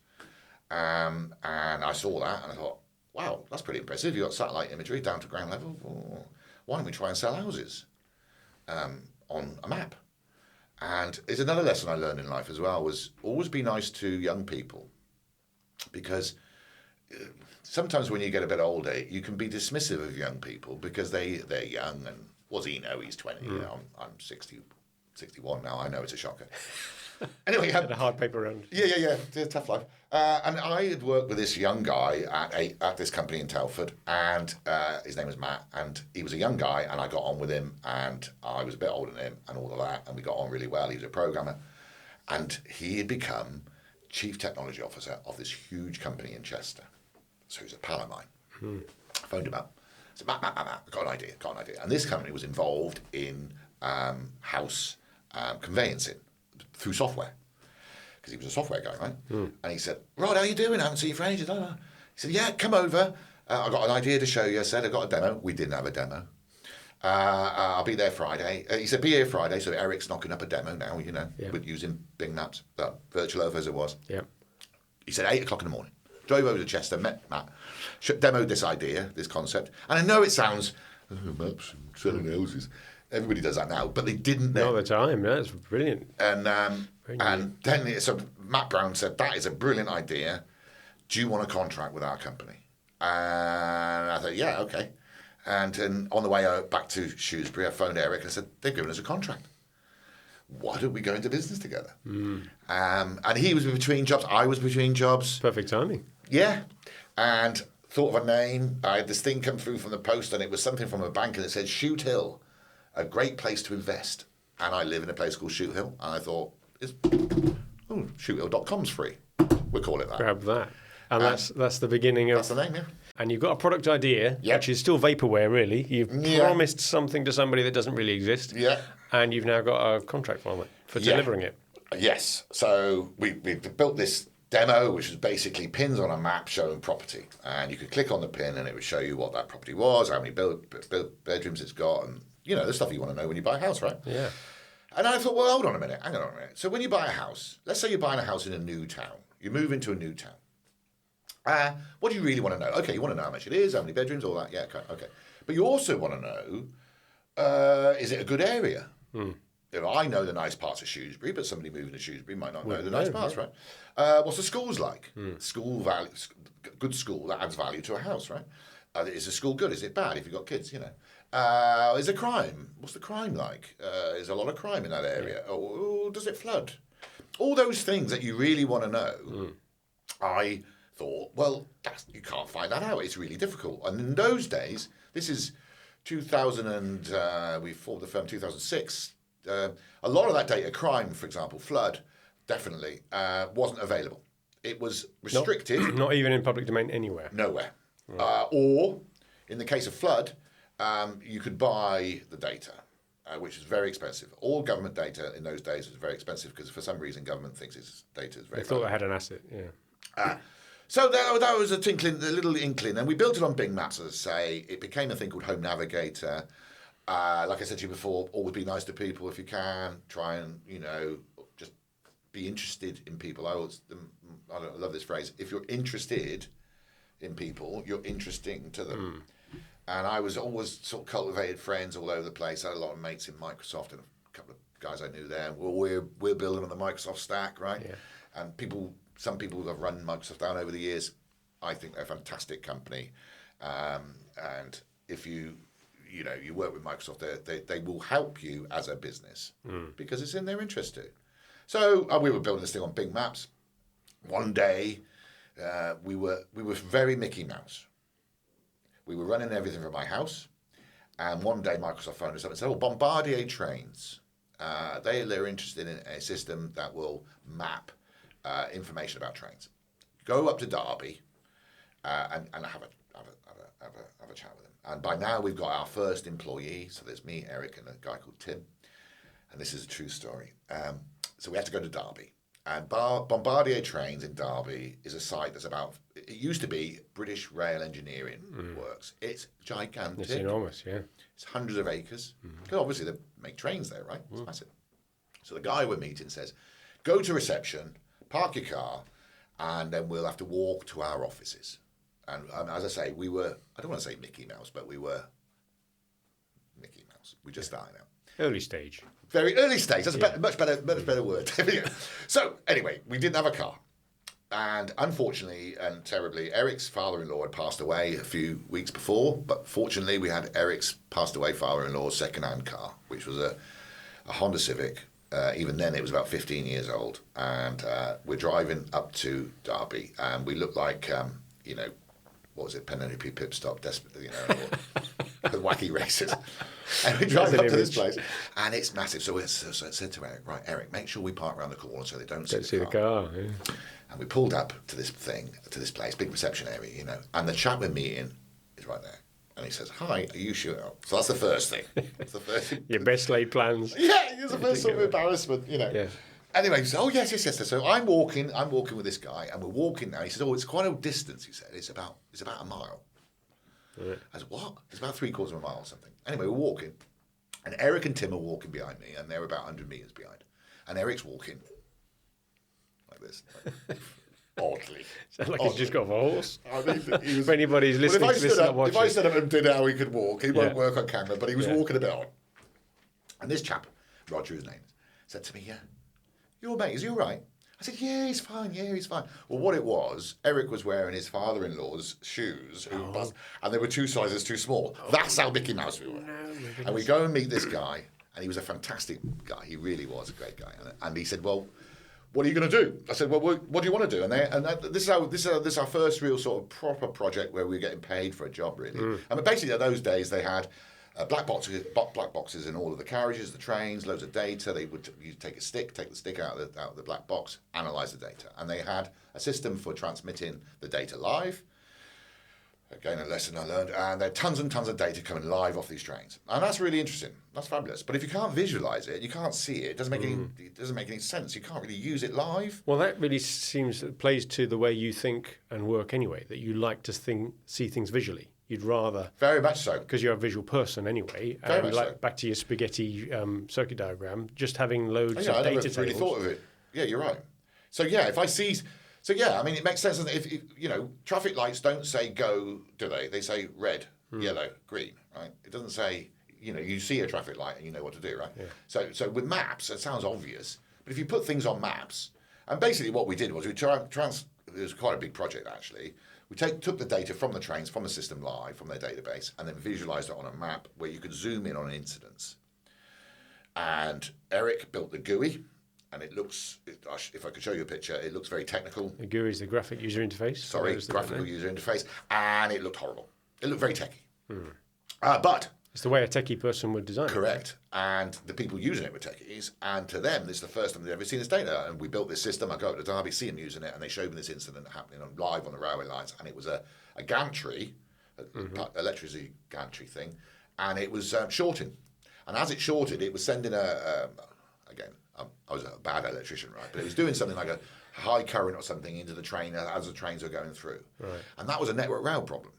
And I saw that and I thought, wow, that's pretty impressive. You've got satellite imagery down to ground level. Well, why don't we try and sell houses on a map? And it's another lesson I learned in life as well, was always be nice to young people, because sometimes when you get a bit older, you can be dismissive of young people because they're young, and what's he know? He's 20. I'm 60, 61 now. I know it's a shocker. Anyway, had a hard paper round. Yeah. It's a tough life. And I had worked with this young guy at this company in Telford, and his name was Matt, and he was a young guy, and I got on with him, and I was a bit older than him, and all of that, and we got on really well. He was a programmer, and he had become chief technology officer of this huge company in Chester. So he was a pal of mine. I phoned him up. I said, Matt, got an idea. And this company was involved in house conveyancing through software, because he was a software guy, right? And he said, Rod, how you doing? I haven't seen you for ages. He said, yeah, come over. I got an idea to show you. I said, I got a demo. We didn't have a demo. I'll be there Friday. He said, be here Friday. So Eric's knocking up a demo now, with using Bing Maps, virtual Earth as it was. Yeah. He said 8 o'clock in the morning. Drove over to Chester, met Matt, demoed this idea, this concept. And I know it sounds, maps and selling houses. Everybody does that now, but they didn't then. All the time, yeah, it's brilliant. And then so Matt Brown said, that is a brilliant idea. Do you want a contract with our company? And I thought, yeah, okay. And on the way back to Shrewsbury, I phoned Eric and I said, they've given us a contract. Why don't we go into business together? And he was between jobs. I was between jobs. Perfect timing. Yeah. And thought of a name. I had this thing come through from the post and it was something from a bank and it said Shoothill, a great place to invest. And I live in a place called Shoothill. And I thought, shoothill.com's free. We'll call it that. Grab that. And that's the beginning of... That's the name, yeah. And you've got a product idea, which is still vaporware, really. You've promised something to somebody that doesn't really exist. Yeah. And you've now got a contract from it for delivering it. Yes. So we built this demo, which was basically pins on a map showing property. And you could click on the pin and it would show you what that property was, how many bedrooms it's got, and, the stuff you want to know when you buy a house, right? Yeah. And I thought, well, hold on a minute, hang on a minute. So when you buy a house, let's say you're buying a house in a new town. You move into a new town. What do you really want to know? Okay, you want to know how much it is, how many bedrooms, all that. Yeah, okay. But you also want to know, is it a good area? I know the nice parts of Shrewsbury, but somebody moving to Shrewsbury might not know the nice parts, right? What's the schools like? School value, good school that adds value to a house, right? Is the school good? Is it bad if you've got kids? Is there crime? What's the crime like? Is there a lot of crime in that area? Or does it flood? All those things that you really want to know. I thought, well, you can't find that out. It's really difficult. And in those days, this is 2000 and we formed the firm 2006. A lot of that data, crime, for example, flood, definitely wasn't available. It was restricted. Not even in public domain anywhere. Nowhere. Right. Or in the case of flood, you could buy the data, which is very expensive. All government data in those days was very expensive because for some reason government thinks its data is very They thought they had an asset, yeah. So that was a little inkling, and we built it on Bing Maps, as I say. It became a thing called Home Navigator. Like I said to you before, always be nice to people if you can. Try and, just be interested in people. I love this phrase. If you're interested in people, you're interesting to them. And I was always sort of cultivated friends all over the place. I had a lot of mates in Microsoft and a couple of guys I knew there. Well, we're building on the Microsoft stack, right? Yeah. And some people who have run Microsoft down over the years, I think they're a fantastic company. And if you work with Microsoft, they will help you as a business because it's in their interest to. So we were building this thing on Bing Maps. One day, we were very Mickey Mouse. We were running everything from my house. And one day, Microsoft phoned us up and said, Bombardier trains. They're interested in a system that will map information about trains. Go up to Derby and have a chat with them. And by now we've got our first employee. So there's me, Eric, and a guy called Tim. And this is a true story. So we had to go to Derby. And Bombardier Trains in Derby is a site that's it used to be British Rail Engineering Works. It's gigantic. It's enormous, yeah. It's hundreds of acres. Because obviously they make trains there, right? It's massive. So the guy we're meeting says, go to reception, park your car, and then we'll have to walk to our offices. And as I say, we were, I don't want to say Mickey Mouse, but we were Mickey Mouse. We just started out. Early stage. Very early stage. That's a much better word. So anyway, we didn't have a car. And unfortunately and terribly, Eric's father-in-law had passed away a few weeks before. But fortunately, we had Eric's passed away father-in-law's second-hand car, which was a Honda Civic. Even then, it was about 15 years old. And we're driving up to Derby. And we looked like, what was it, Penelope Pip Stop, desperate, the wacky races. And we drive up to this place, and it's massive. So I said to Eric, right, Eric, make sure we park around the corner so they don't see the car. Yeah. And we pulled up to this place, big reception area, and the chap we're meeting is right there. And he says, hi, are you sure? So that's the first thing. That's the first thing. Your best laid plans. Yeah, it's the first sort of embarrassment, Yeah. Anyway, he said, oh, yes. So I'm walking with this guy, and we're walking now. He said, it's quite a distance, he said. It's about a mile. Right. I said, what? It's about 3/4 of a mile or something. Anyway, we're walking, and Eric and Tim are walking behind me, and they're about 100 metres behind. And Eric's walking like this, oddly. Sounds like he's just got off a horse. I mean, he was, For anybody who's listening to this and not if I watching. stood up and did how he could walk, he won't work on camera, but he was Yeah. walking a bit odd. And this chap, Roger, his name is, said to me, yeah, your mate, is he all right? I said, yeah, he's fine, Well, what it was, Eric was wearing his father-in-law's shoes, and they were 2 sizes too small. That's how Mickey Mouse we were. And we go and meet this guy, and he was a fantastic guy. He really was a great guy. And he said, well, what are you going to do? I said, well, what do you want to do? This is our first real sort of proper project where we're getting paid for a job, really. And basically, in those days, they had black boxes in all of the carriages, the trains, loads of data. You'd take the stick out of the black box, analyse the data. And they had a system for transmitting the data live. Again, a lesson I learned. And there are tons and tons of data coming live off these trains. And that's really interesting. That's fabulous. But if you can't visualise it, you can't see it, it doesn't make any sense. You can't really use it live. Well, that really plays to the way you think and work anyway, that you like to see things visually. You'd rather... Very much so. Because you're a visual person anyway. Very much so. Back to your spaghetti circuit diagram, just having loads of I data never tables. really thought of it. Yeah, you're right. So, yeah, if I see... So, yeah, I mean, it makes sense. If traffic lights don't say go, do they? They say red, yellow, green, right? It doesn't say, you see a traffic light and you know what to do, right? Yeah. So with maps, it sounds obvious. But if you put things on maps, and basically what we did was it was quite a big project, actually. We took the data from the trains, from the system live, from their database, and then visualised it on a map where you could zoom in on incidents. And Eric built the GUI. And it looks, if I could show you a picture, it looks very technical. The GUI is the graphic user interface. Sorry, graphical user interface. And it looked horrible. It looked very techy. But... It's the way a techie person would design it. Correct. And the people using it were techies. And to them, this is the first time they've ever seen this data. And we built this system. I go up to Derby, see them using it. And they showed me this incident happening live on the railway lines. And it was a gantry, electricity gantry thing. And it was shorting. And as it shorted, it was sending again, I was a bad electrician, right? But it was doing something like a high current or something into the train as the trains were going through. Right. And that was a network rail problem.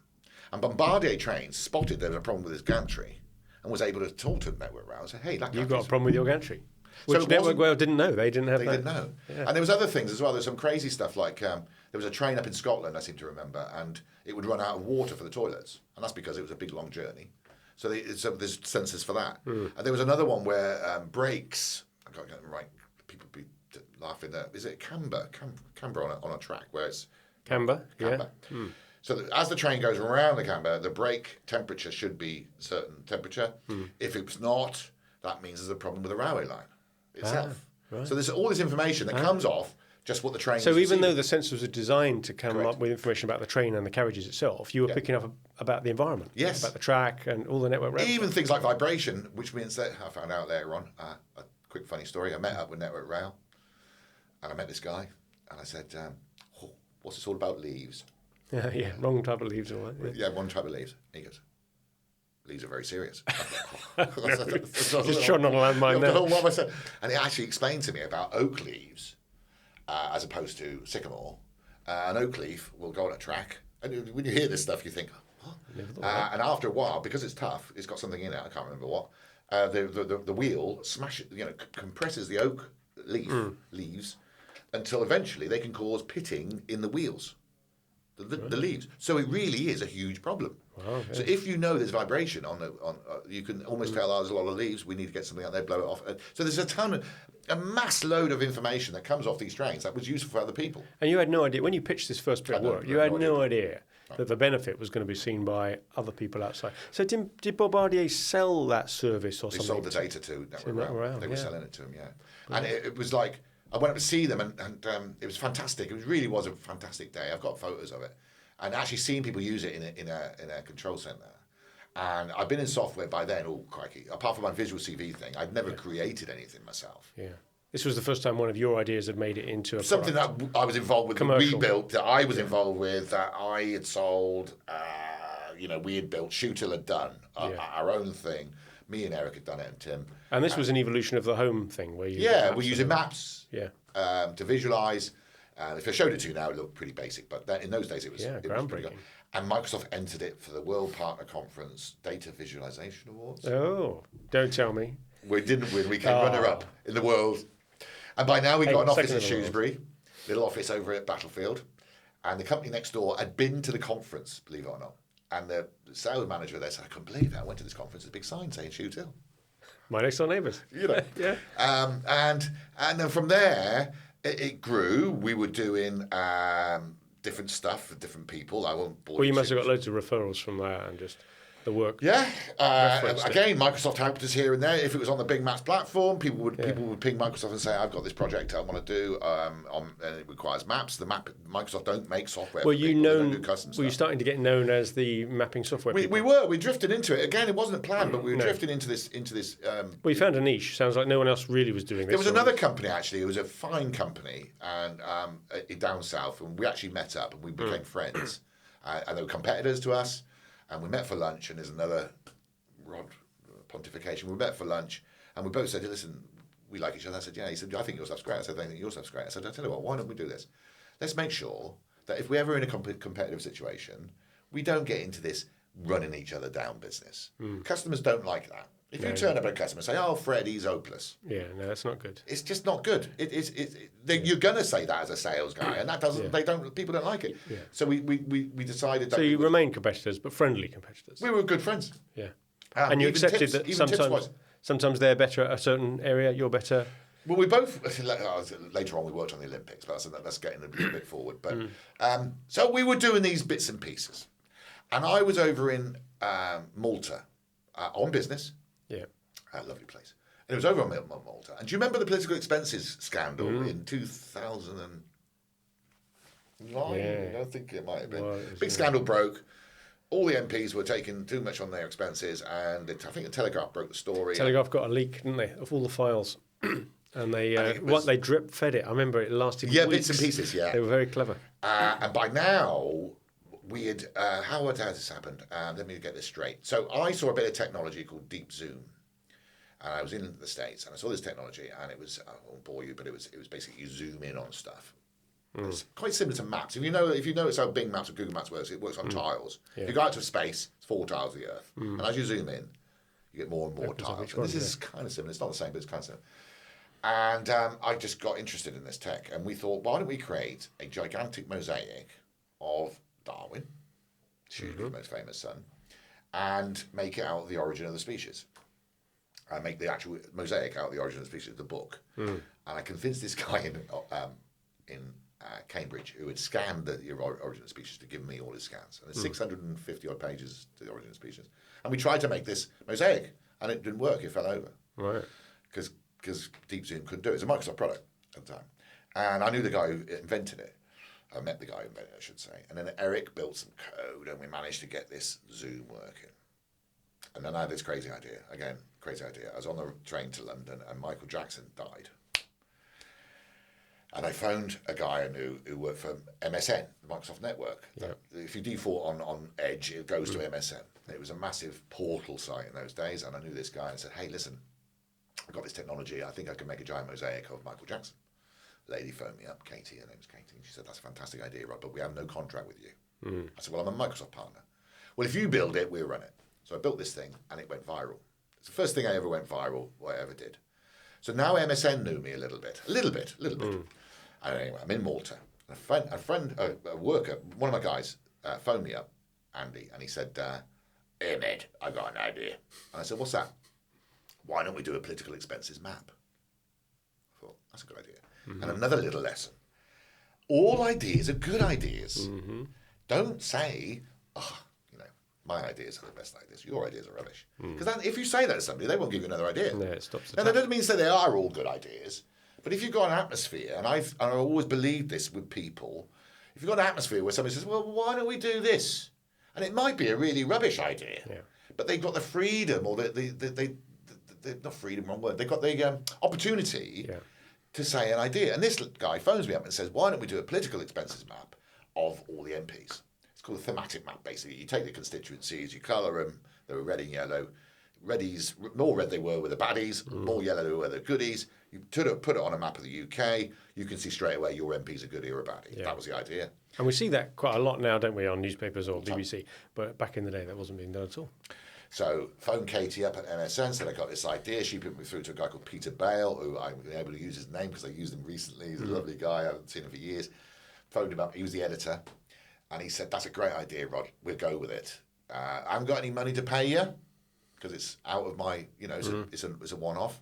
And Bombardier Trains spotted there was a problem with this gantry and was able to talk to the network rail and say, hey, that You've got a problem with your gantry. Which so Network Rail didn't know. They didn't have that. They didn't know. Yeah. And there was other things as well. There's some crazy stuff like there was a train up in Scotland, I seem to remember, and it would run out of water for the toilets. And that's because it was a big, long journey. So there's sensors for that. And there was another one where brakes, I can't get them right, people be laughing there. Is it camber on a track where it's... Camber. Yeah. So as the train goes around the camber, the brake temperature should be a certain temperature. If it's not, that means there's a problem with the railway line itself. Right. So there's all this information that comes off just what the train is So even receiving. though the sensors are designed to come up with information about the train and the carriages itself, you were picking up about the environment. Yes. About the track and all the network rail. Even things like vibration, which means that I found out later on, a quick funny story, I met up with Network Rail and I met this guy and I said, what's this all about leaves? Yeah, wrong type of leaves. All that. Yeah, one type of leaves. And he goes, leaves are very serious. Just shot on a landmine there. What have I said? And he actually explained to me about oak leaves as opposed to sycamore. An oak leaf will go on a track. And when you hear this stuff, you think, what? And after a while, because it's tough, it's got something in it, I can't remember what, the wheel compresses the oak leaves until eventually they can cause pitting in the wheels. The leaves. So it really is a huge problem. Wow, okay. So if you know there's vibration you can almost tell there's a lot of leaves, we need to get something out there, blow it off. So there's a mass load of information that comes off these trains that was useful for other people. And you had no idea, when you pitched this first bit of work, you had no idea that the benefit was going to be seen by other people outside. So did Bombardier sell that service or something? They sold the data to Network Rail. They were selling it to them, yeah. And it was like, I went up to see them and it was fantastic. It really was a fantastic day. I've got photos of it. And actually seeing people use it in a control centre. And I've been in software by then, crikey. Apart from my visual CV thing, I'd never created anything myself. Yeah. This was the first time one of your ideas had made it into a something product. that I was involved with, Commercial. that we built, that I was involved with, that I had sold, we had built, Shoothill had done our own thing. Me and Eric had done it, and Tim. And this was an evolution of the home thing where you... we're using maps to visualise. If I showed it to you now, it looked pretty basic, but in those days it was groundbreaking. pretty good. And Microsoft entered it for the World Partner Conference Data Visualization Awards. Oh, don't tell me. We didn't win. We came runner-up in the world. And by now we've got an office in Shrewsbury, little office over at Battlefield. And the company next door had been to the conference, believe it or not. And the sales manager there said, I couldn't believe it. I went to this conference, there's a big sign saying Shoothill. My next door neighbours. You know. Yeah. And then from there, it grew. We were doing different stuff for different people. I won't bore you. Well, you must have got loads of referrals from that and just the work. Yeah. Again, Microsoft helped us here and there. If it was on the Bing Maps platform, people would ping Microsoft and say, "I've got this project I want to do, and it requires maps." Microsoft don't make software. Well, were you starting to get known as the mapping software? We drifted into it. Again, it wasn't planned, but we were drifting into this. We found a niche. Sounds like no one else really was doing this. There was another company actually. It was a fine company, and down south, and we actually met up and we became friends. And they were competitors to us. And we met for lunch, and there's another Rod pontification. We met for lunch, and we both said, listen, we like each other. I said, yeah. He said, I think your stuff's great. I said, I think your stuff's great. I said, I'll tell you what, why don't we do this? Let's make sure that if we're ever in a competitive situation, we don't get into this running each other down business. Customers don't like that. If you turn up at a customer and say, oh, Fred, he's hopeless. Yeah, no, that's not good. It's just not good. You're going to say that as a sales guy, and that doesn't. People don't like it. Yeah. So we decided that. So you remain competitors, but friendly competitors. We were good friends. Yeah. And you accepted that sometimes they're better at a certain area, you're better. Well, we both later on we worked on the Olympics, but that's getting a little bit forward. But so we were doing these bits and pieces, and I was over in Malta on business. Yeah. A lovely place. And it was over on Malta. And do you remember the political expenses scandal in 2009? I don't think it might have been. Well, big scandal broke. All the MPs were taking too much on their expenses, and I think the Telegraph broke the story. Telegraph got a leak, didn't they, of all the files. And they drip fed it. I remember it lasted weeks. Bits and pieces, yeah. They were very clever. And by now, we had, how has this happened? Let me get this straight. So I saw a bit of technology called Deep Zoom. And I was in the States, and I saw this technology, and it was, I won't bore you, but it was basically you zoom in on stuff. It's quite similar to maps. If you notice how Bing Maps or Google Maps works, it works on tiles. Yeah. If you go out to space, it's 4 tiles of the Earth. And as you zoom in, you get more and more tiles. And this is kind of similar. It's not the same, but it's kind of similar. And I just got interested in this tech, and we thought, why don't we create a gigantic mosaic of Darwin, Shoothill, most famous son, and make it out of the origin of the species. I make the actual mosaic out of the origin of the species, the book. And I convinced this guy in Cambridge who had scanned the origin of the species to give me all his scans. And there's 650 odd pages to the origin of the species. And we tried to make this mosaic, and it didn't work. It fell over. Right. Because Deep Zoom couldn't do it. It's a Microsoft product at the time. And I knew the guy who invented it. I met the guy who invented it, I should say. And then Eric built some code, and we managed to get this Zoom working. And then I had this crazy idea. Again, crazy idea. I was on the train to London, and Michael Jackson died. And I phoned a guy I knew who worked for MSN, the Microsoft Network. Yep. If you default on Edge, it goes to MSN. It was a massive portal site in those days, and I knew this guy and said, hey, listen, I've got this technology. I think I can make a giant mosaic of Michael Jackson. Lady phoned me up, Katie, her name's Katie. She said, that's a fantastic idea, Rod, but we have no contract with you. I said, well, I'm a Microsoft partner. Well, if you build it, we'll run it. So I built this thing, and it went viral. It's the first thing I ever went viral, what I ever did. So now MSN knew me a little bit. And anyway, I'm in Malta. A worker, one of my guys, phoned me up, Andy, and he said, hey, mate, I got an idea. And I said, what's that? Why don't we do a political expenses map? I thought, that's a good idea. And another little lesson. All ideas are good ideas. Don't say, my ideas are the best ideas. Your ideas are rubbish. Because if you say that to somebody, they won't give you another idea. No, it stops the Now, that doesn't mean to say they are all good ideas. But if you've got an atmosphere, and I've always believed this with people, if you've got an atmosphere where somebody says, well, why don't we do this? And it might be a really rubbish idea, but they've got the freedom, or the not freedom, wrong word, they've got the opportunity to say an idea. And this guy phones me up and says, why don't we do a political expenses map of all the MPs? It's called a thematic map, basically. You take the constituencies, you colour them, they were red and yellow. Reddies, more red they were the baddies, more yellow they were the goodies. You put it on a map of the UK, you can see straight away your MPs are good or bad. Yeah. That was the idea. And we see that quite a lot now, don't we, on newspapers or BBC? But back in the day, that wasn't being done at all. So phoned Katie up at MSN, said I got this idea. She put me through to a guy called Peter Bale, who I've been able to use his name because I used him recently. He's a lovely guy. I haven't seen him for years. Phoned him up. He was the editor. And he said, that's a great idea, Rod. We'll go with it. I haven't got any money to pay you because it's out of my, it's a one-off.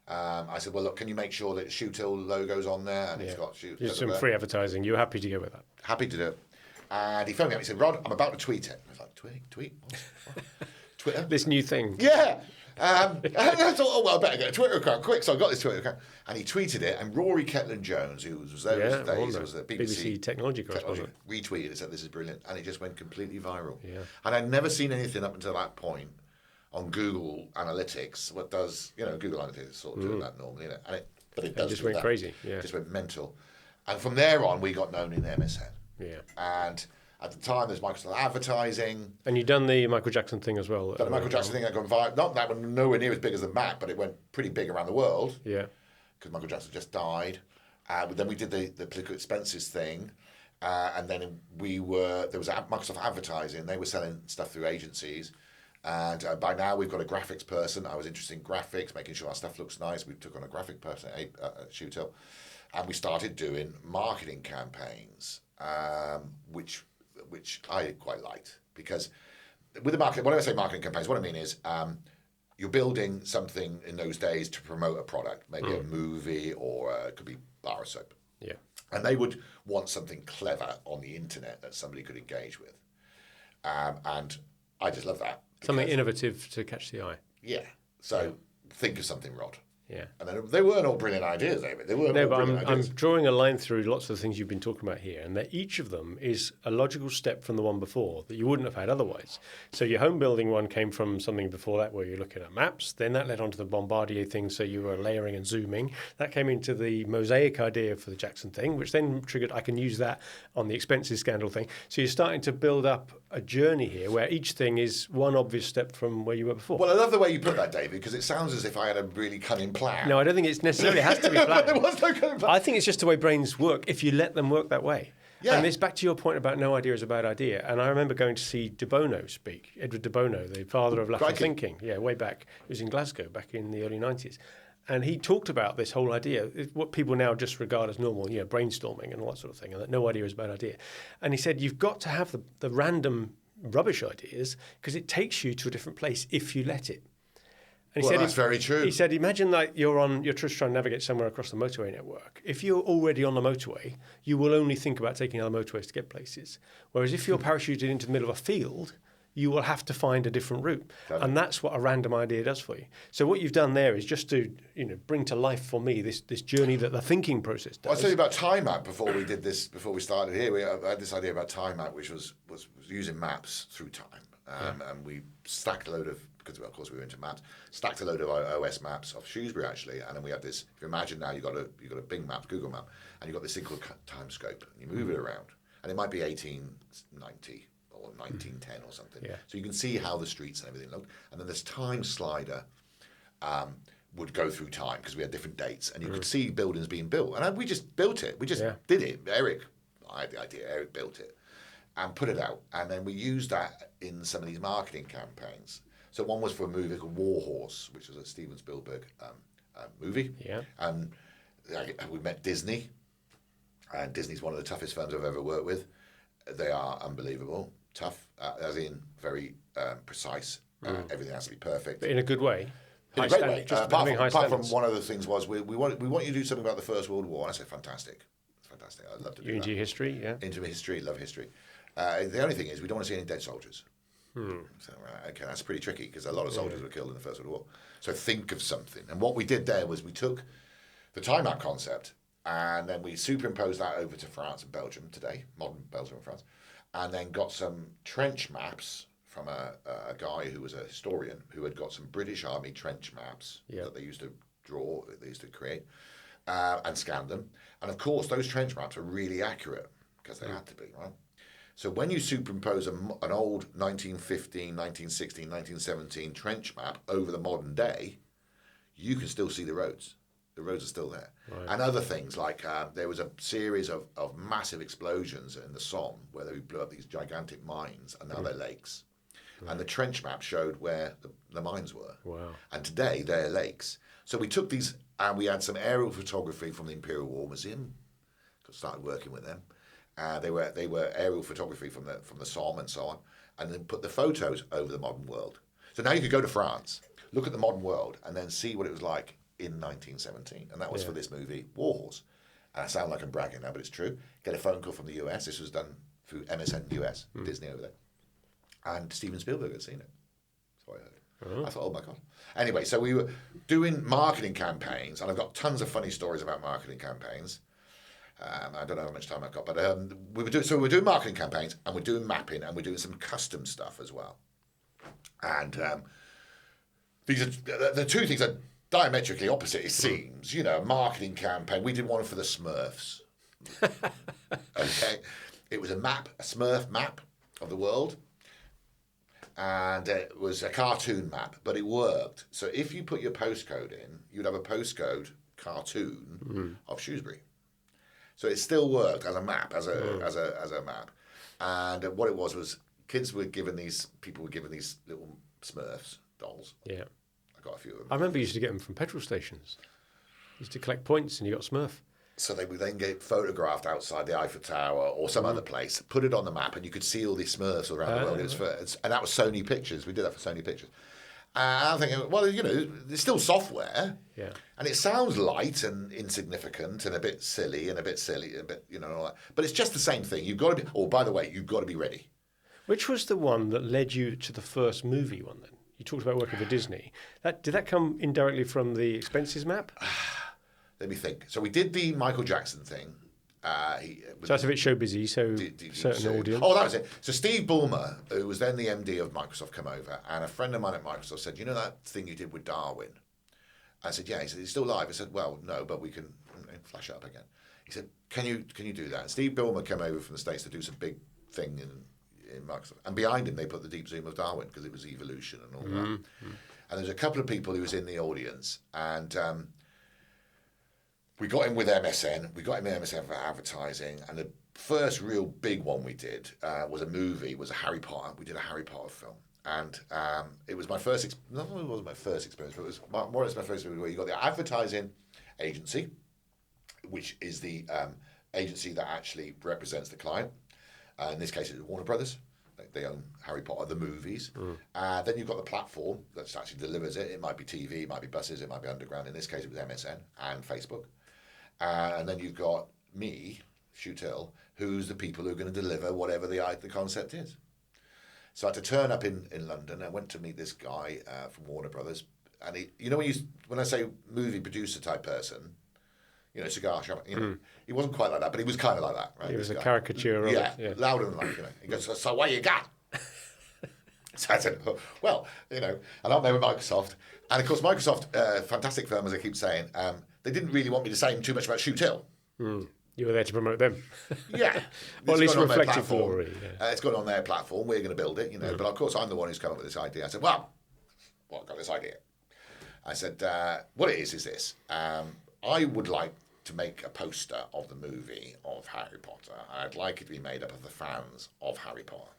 I said, well, look, can you make sure that Shoothill logo's on there? And it's got Shoothill. Just some free advertising. You're happy to go with that? Happy to do it. And he phoned me up. He said, Rod, I'm about to tweet it. I was like, tweet? What? Twitter? This new thing. Yeah. And I thought, oh, well, I better get a Twitter account quick. So I got this Twitter account. And he tweeted it. And Rory Ketland-Jones, who was there those days, was the BBC technology correspondent, retweeted it, said, this is brilliant. And it just went completely viral. Yeah. And I'd never seen anything up until that point on Google Analytics. What does, Google Analytics is sort of doing that normally, but it does. It just went crazy. Yeah. It just went mental. And from there on, we got known in MSN. Yeah. And at the time, there's Microsoft advertising. And you've done the Michael Jackson thing as well. The Michael Jackson thing that got viral. Not that one, nowhere near as big as the map, but it went pretty big around the world. Yeah. Because Michael Jackson just died. But then we did the political expenses thing. And then there was Microsoft advertising. They were selling stuff through agencies. And by now, we've got a graphics person. I was interested in graphics, making sure our stuff looks nice. We took on a graphic person at Shoothill. And we started doing marketing campaigns, which I quite liked. Because with the market, when I say marketing campaigns, what I mean is you're building something in those days to promote a product, maybe a movie or it could be bar of soap. Yeah. And they would want something clever on the internet that somebody could engage with. And I just love that. Something innovative to catch the eye. Yeah. So think of something, Rod. Yeah. And then they weren't all brilliant ideas, David. They weren't all brilliant ideas. I'm drawing a line through lots of the things you've been talking about here, and that each of them is a logical step from the one before that you wouldn't have had otherwise. So your home building one came from something before that where you're looking at maps. Then that led on to the Bombardier thing, so you were layering and zooming. That came into the mosaic idea for the Jackson thing, which then triggered, I can use that on the expenses scandal thing. So you're starting to build up a journey here where each thing is one obvious step from where you were before. Well, I love the way you put that, David, because it sounds as if I had a really cunning plan. No, I don't think it necessarily has to be planned. There was no cunning plan. I think it's just the way brains work if you let them work that way. Yeah. And it's back to your point about no idea is a bad idea. And I remember going to see De Bono speak, Edward De Bono, the father of lateral thinking. Yeah, way back. It was in Glasgow back in the early 90s. And he talked about this whole idea, what people now just regard as normal, brainstorming and all that sort of thing, and that no idea is a bad idea. And he said, you've got to have the random rubbish ideas because it takes you to a different place if you let it. And he said, that's very true. He said, imagine that you're just trying to navigate somewhere across the motorway network. If you're already on the motorway, you will only think about taking other motorways to get places. Whereas if you're parachuted into the middle of a field, you will have to find a different route. And that's what a random idea does for you. So what you've done there is just to bring to life for me this journey that the thinking process does. Well, I'll tell you about Time Map before we started here. I had this idea about Time Map, which was using maps through time. And we stacked a load of, because of course we were into maps, stacked a load of OS maps off Shrewsbury actually. And then we had this, if you imagine now you've got a Bing Maps, Google Map, and you've got this thing called Time Scope. And you move it around. And it might be 1890. Or 1910 or something. Yeah. So you can see how the streets and everything looked. And then this time slider would go through time because we had different dates. And you could see buildings being built. And we just built it. We just did it. I had the idea. Eric built it and put it out. And then we used that in some of these marketing campaigns. So one was for a movie called War Horse, which was a Steven Spielberg movie. Yeah. And we met Disney. And Disney's one of the toughest firms I've ever worked with. They are unbelievable. Tough, as in very precise. Everything has to be perfect. But in a good way. In a great way. Apart from one of the things was, we want you to do something about the First World War. And I said, fantastic. It's fantastic. I'd love to do that. Into history, yeah. Into history, love history. The only thing is we don't want to see any dead soldiers. So, okay, that's pretty tricky because a lot of soldiers were killed in the First World War. So think of something. And what we did there was we took the time map concept and then we superimposed that over to France and Belgium today, modern Belgium and France, and then got some trench maps from a guy who was a historian who had got some British Army trench maps that they used to draw, they used to create, and scan them. And of course, those trench maps are really accurate because they had to be, right? So when you superimpose an old 1915, 1916, 1917 trench map over the modern day, you can still see the roads. The roads are still there. Right. And other things like there was a series of massive explosions in the Somme where they blew up these gigantic mines, and now they're lakes. Right. And the trench map showed where the mines were. Wow. And today they're lakes. So we took these and we had some aerial photography from the Imperial War Museum. Started working with them. They were aerial photography from the Somme and so on, and then put the photos over the modern world. So now you could go to France, look at the modern world, and then see what it was like in 1917. And that was for this movie, Warhorse. And I sound like I'm bragging now, but it's true. Get a phone call from the US. This was done through MSN US, Disney over there. And Steven Spielberg had seen it. So I heard it. I thought, oh my God. Anyway, so we were doing marketing campaigns, and I've got tons of funny stories about marketing campaigns. I don't know how much time I've got, but we're doing marketing campaigns, and we're doing mapping, and we're doing some custom stuff as well. And these are the two things are diametrically opposite. It seems, you know, a marketing campaign. We did one for the Smurfs. Okay, it was a Smurf map of the world, and it was a cartoon map, but it worked. So if you put your postcode in, you'd have a postcode cartoon of Shrewsbury. So it still worked as a map, as a map. And what it was people were given these little Smurfs dolls. Yeah. I got a few of them. I remember you used to get them from petrol stations. You used to collect points and you got Smurf. So they would then get photographed outside the Eiffel Tower or some other place, put it on the map, and you could see all these Smurfs around the world. And that was Sony Pictures. We did that for Sony Pictures. I'm thinking, well, you know, it's still software. Yeah. And it sounds light and insignificant and a bit silly, you know, all that. But it's just the same thing. You've got to be, oh, by the way, you've got to be ready. Which was the one that led you to the first movie one then? You talked about working for Disney. Did that come indirectly from the expenses map? Let me think. So we did the Michael Jackson thing. So that's a bit show busy, so certain audience. Oh, that was it. So Steve Ballmer, who was then the MD of Microsoft, came over, and a friend of mine at Microsoft said, you know that thing you did with Darwin? I said, yeah. He said, it's still live. I said, well, no, but we can flash it up again. He said, can you do that? And Steve Ballmer came over from the States to do some big thing in Microsoft. And behind him, they put the deep zoom of Darwin because it was evolution and all that. And there's a couple of people who was in the audience, and we got him with MSN. We got him in MSN for advertising, and the first real big one we did was a movie. It was a Harry Potter. We did a Harry Potter film, and it was my first. No, it wasn't my first experience, but it was more or less my first experience where you got the advertising agency, which is the agency that actually represents the client. In this case, it was Warner Brothers. They own Harry Potter, the movies. Then you've got the platform that actually delivers it. It might be TV, it might be buses, it might be underground. In this case, it was MSN and Facebook. And then you've got me, Shoothill, who's the people who are going to deliver whatever the concept is. So I had to turn up in London. I went to meet this guy from Warner Brothers. And he, you know, when I say movie producer type person, you know, cigar shop, you know, he wasn't quite like that, but he was kind of like that, right? He was a caricature of it. Yeah, louder than life, you know. He goes, so what you got? So I said, well, you know, and I'm there with Microsoft. And of course, Microsoft, fantastic firm, as I keep saying, they didn't really want me to say too much about Shoothill. You were there to promote them. Yeah. Or at least reflective glory. Yeah. It's gone on their platform. We're going to build it, you know. But of course, I'm the one who's come up with this idea. I said, well, I've got this idea. I said, what it is this. I would like to make a poster of the movie of Harry Potter. I'd like it to be made up of the fans of Harry Potter.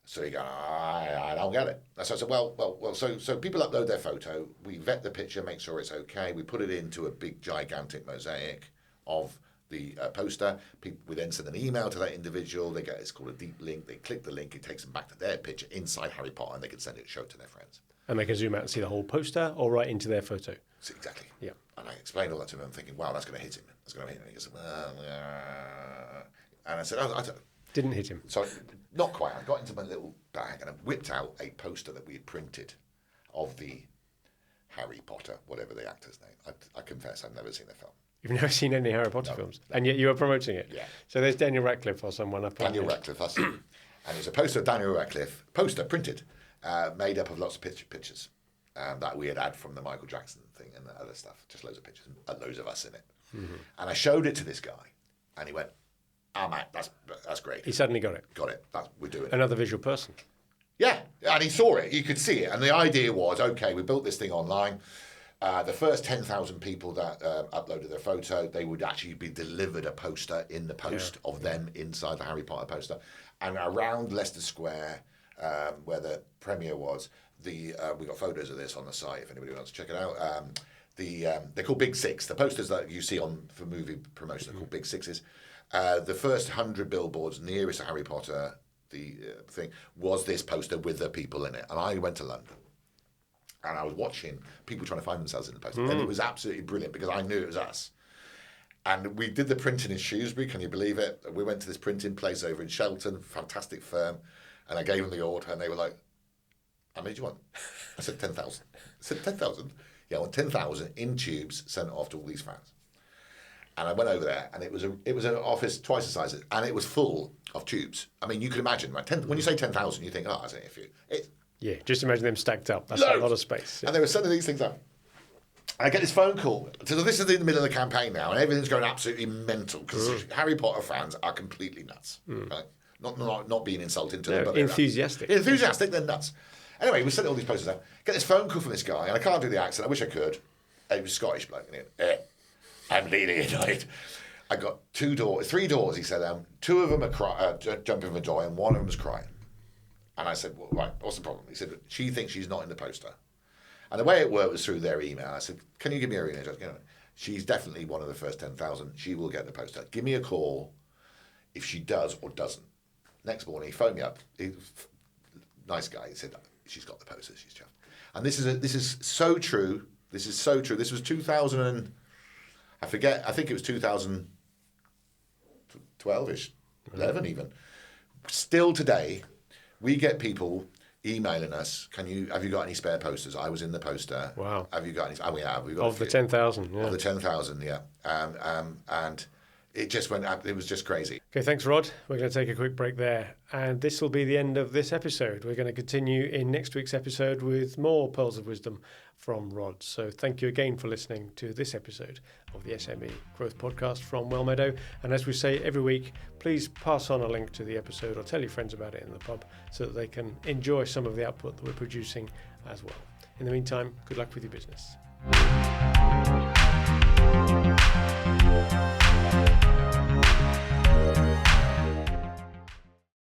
So he goes, I don't get it. So I said, well. So people upload their photo. We vet the picture, make sure it's okay. We put it into a big, gigantic mosaic of the poster. We then send an email to that individual. It's called a deep link. They click the link. It takes them back to their picture inside Harry Potter, and they can send it, show it to their friends. And they can zoom out and see the whole poster, or right into their photo. Exactly. Yeah. And I explained all that to him. I'm thinking, wow, that's going to hit him. That's going to hit him. He goes, and I said, didn't hit him. So not quite. I got into my little bag and I whipped out a poster that we had printed of the Harry Potter, whatever the actor's name. I confess, I've never seen the film. You've never seen any Harry Potter films, and yet you were promoting it. Yeah. So there's Daniel Radcliffe or someone up. Daniel Radcliffe, that's it. And it's a poster of Daniel Radcliffe, poster printed, made up of lots of pictures that we had from the Michael Jackson thing and the other stuff. Just loads of pictures, and loads of us in it. And I showed it to this guy, and he went, "Oh, mate, that's great." He suddenly got it. Got it. We're doing it. Another visual person. Yeah, and he saw it. You could see it. And the idea was, okay, we built this thing online. The first 10,000 people that uploaded their photo, they would actually be delivered a poster in the post of them inside the Harry Potter poster. And around Leicester Square, where the premiere was, we got photos of this on the site if anybody wants to check it out. They're called Big Six. The posters that you see on for movie promotion are called Big Sixes. The first 100 billboards nearest to Harry Potter, thing, was this poster with the people in it. And I went to London. And I was watching people trying to find themselves in the poster. And it was absolutely brilliant because I knew it was us. And we did the printing in Shrewsbury, can you believe it? We went to this printing place over in Shelton, fantastic firm. And I gave them the order and they were like, how many do you want? I said 10,000. I said 10,000? Yeah, I want 10,000 in tubes sent off to all these fans. And I went over there and it was an office twice the size and it was full of tubes. I mean, you could imagine, right? When you say 10,000, you think, oh, that's a few. Yeah, just imagine them stacked up. That's a lot of space. Yeah. And they were sending these things out. And I get this phone call. So this is in the middle of the campaign now, and everything's going absolutely mental because Harry Potter fans are completely nuts. Right? Not being insulting to them, but enthusiastic. Enthusiastic, they're nuts. Anyway, we sent all these posters out. Get this phone call from this guy, and I can't do the accent. I wish I could. He was Scottish bloke. I'm really annoyed. I got three doors. He said, two of them are jumping for joy, and one of them's crying. And I said, well, right, what's the problem? He said, she thinks she's not in the poster. And the way it worked was through their email. I said, can you give me her email? She's definitely one of the first 10,000. She will get the poster. Give me a call if she does or doesn't. Next morning, he phoned me up. Nice guy. He said, she's got the poster. She's chuffed. And this is so true. This is so true. This was 2000 and, I forget, I think it was 2012-ish, 11 even. Still today, we get people emailing us. Have you got any spare posters? I was in the poster. Wow. Have you got any? We have. We've got of the 10,000. Yeah. Of the 10,000. Yeah. And it just went up. It was just crazy. Okay, thanks, Rod. We're going to take a quick break there, and this will be the end of this episode. We're going to continue in next week's episode with more pearls of wisdom from Rod. So thank you again for listening to this episode of the SME Growth Podcast from Wellmeadow. And as we say every week, please pass on a link to the episode or tell your friends about it in the pub so that they can enjoy some of the output that we're producing as well. In the meantime, good luck with your business.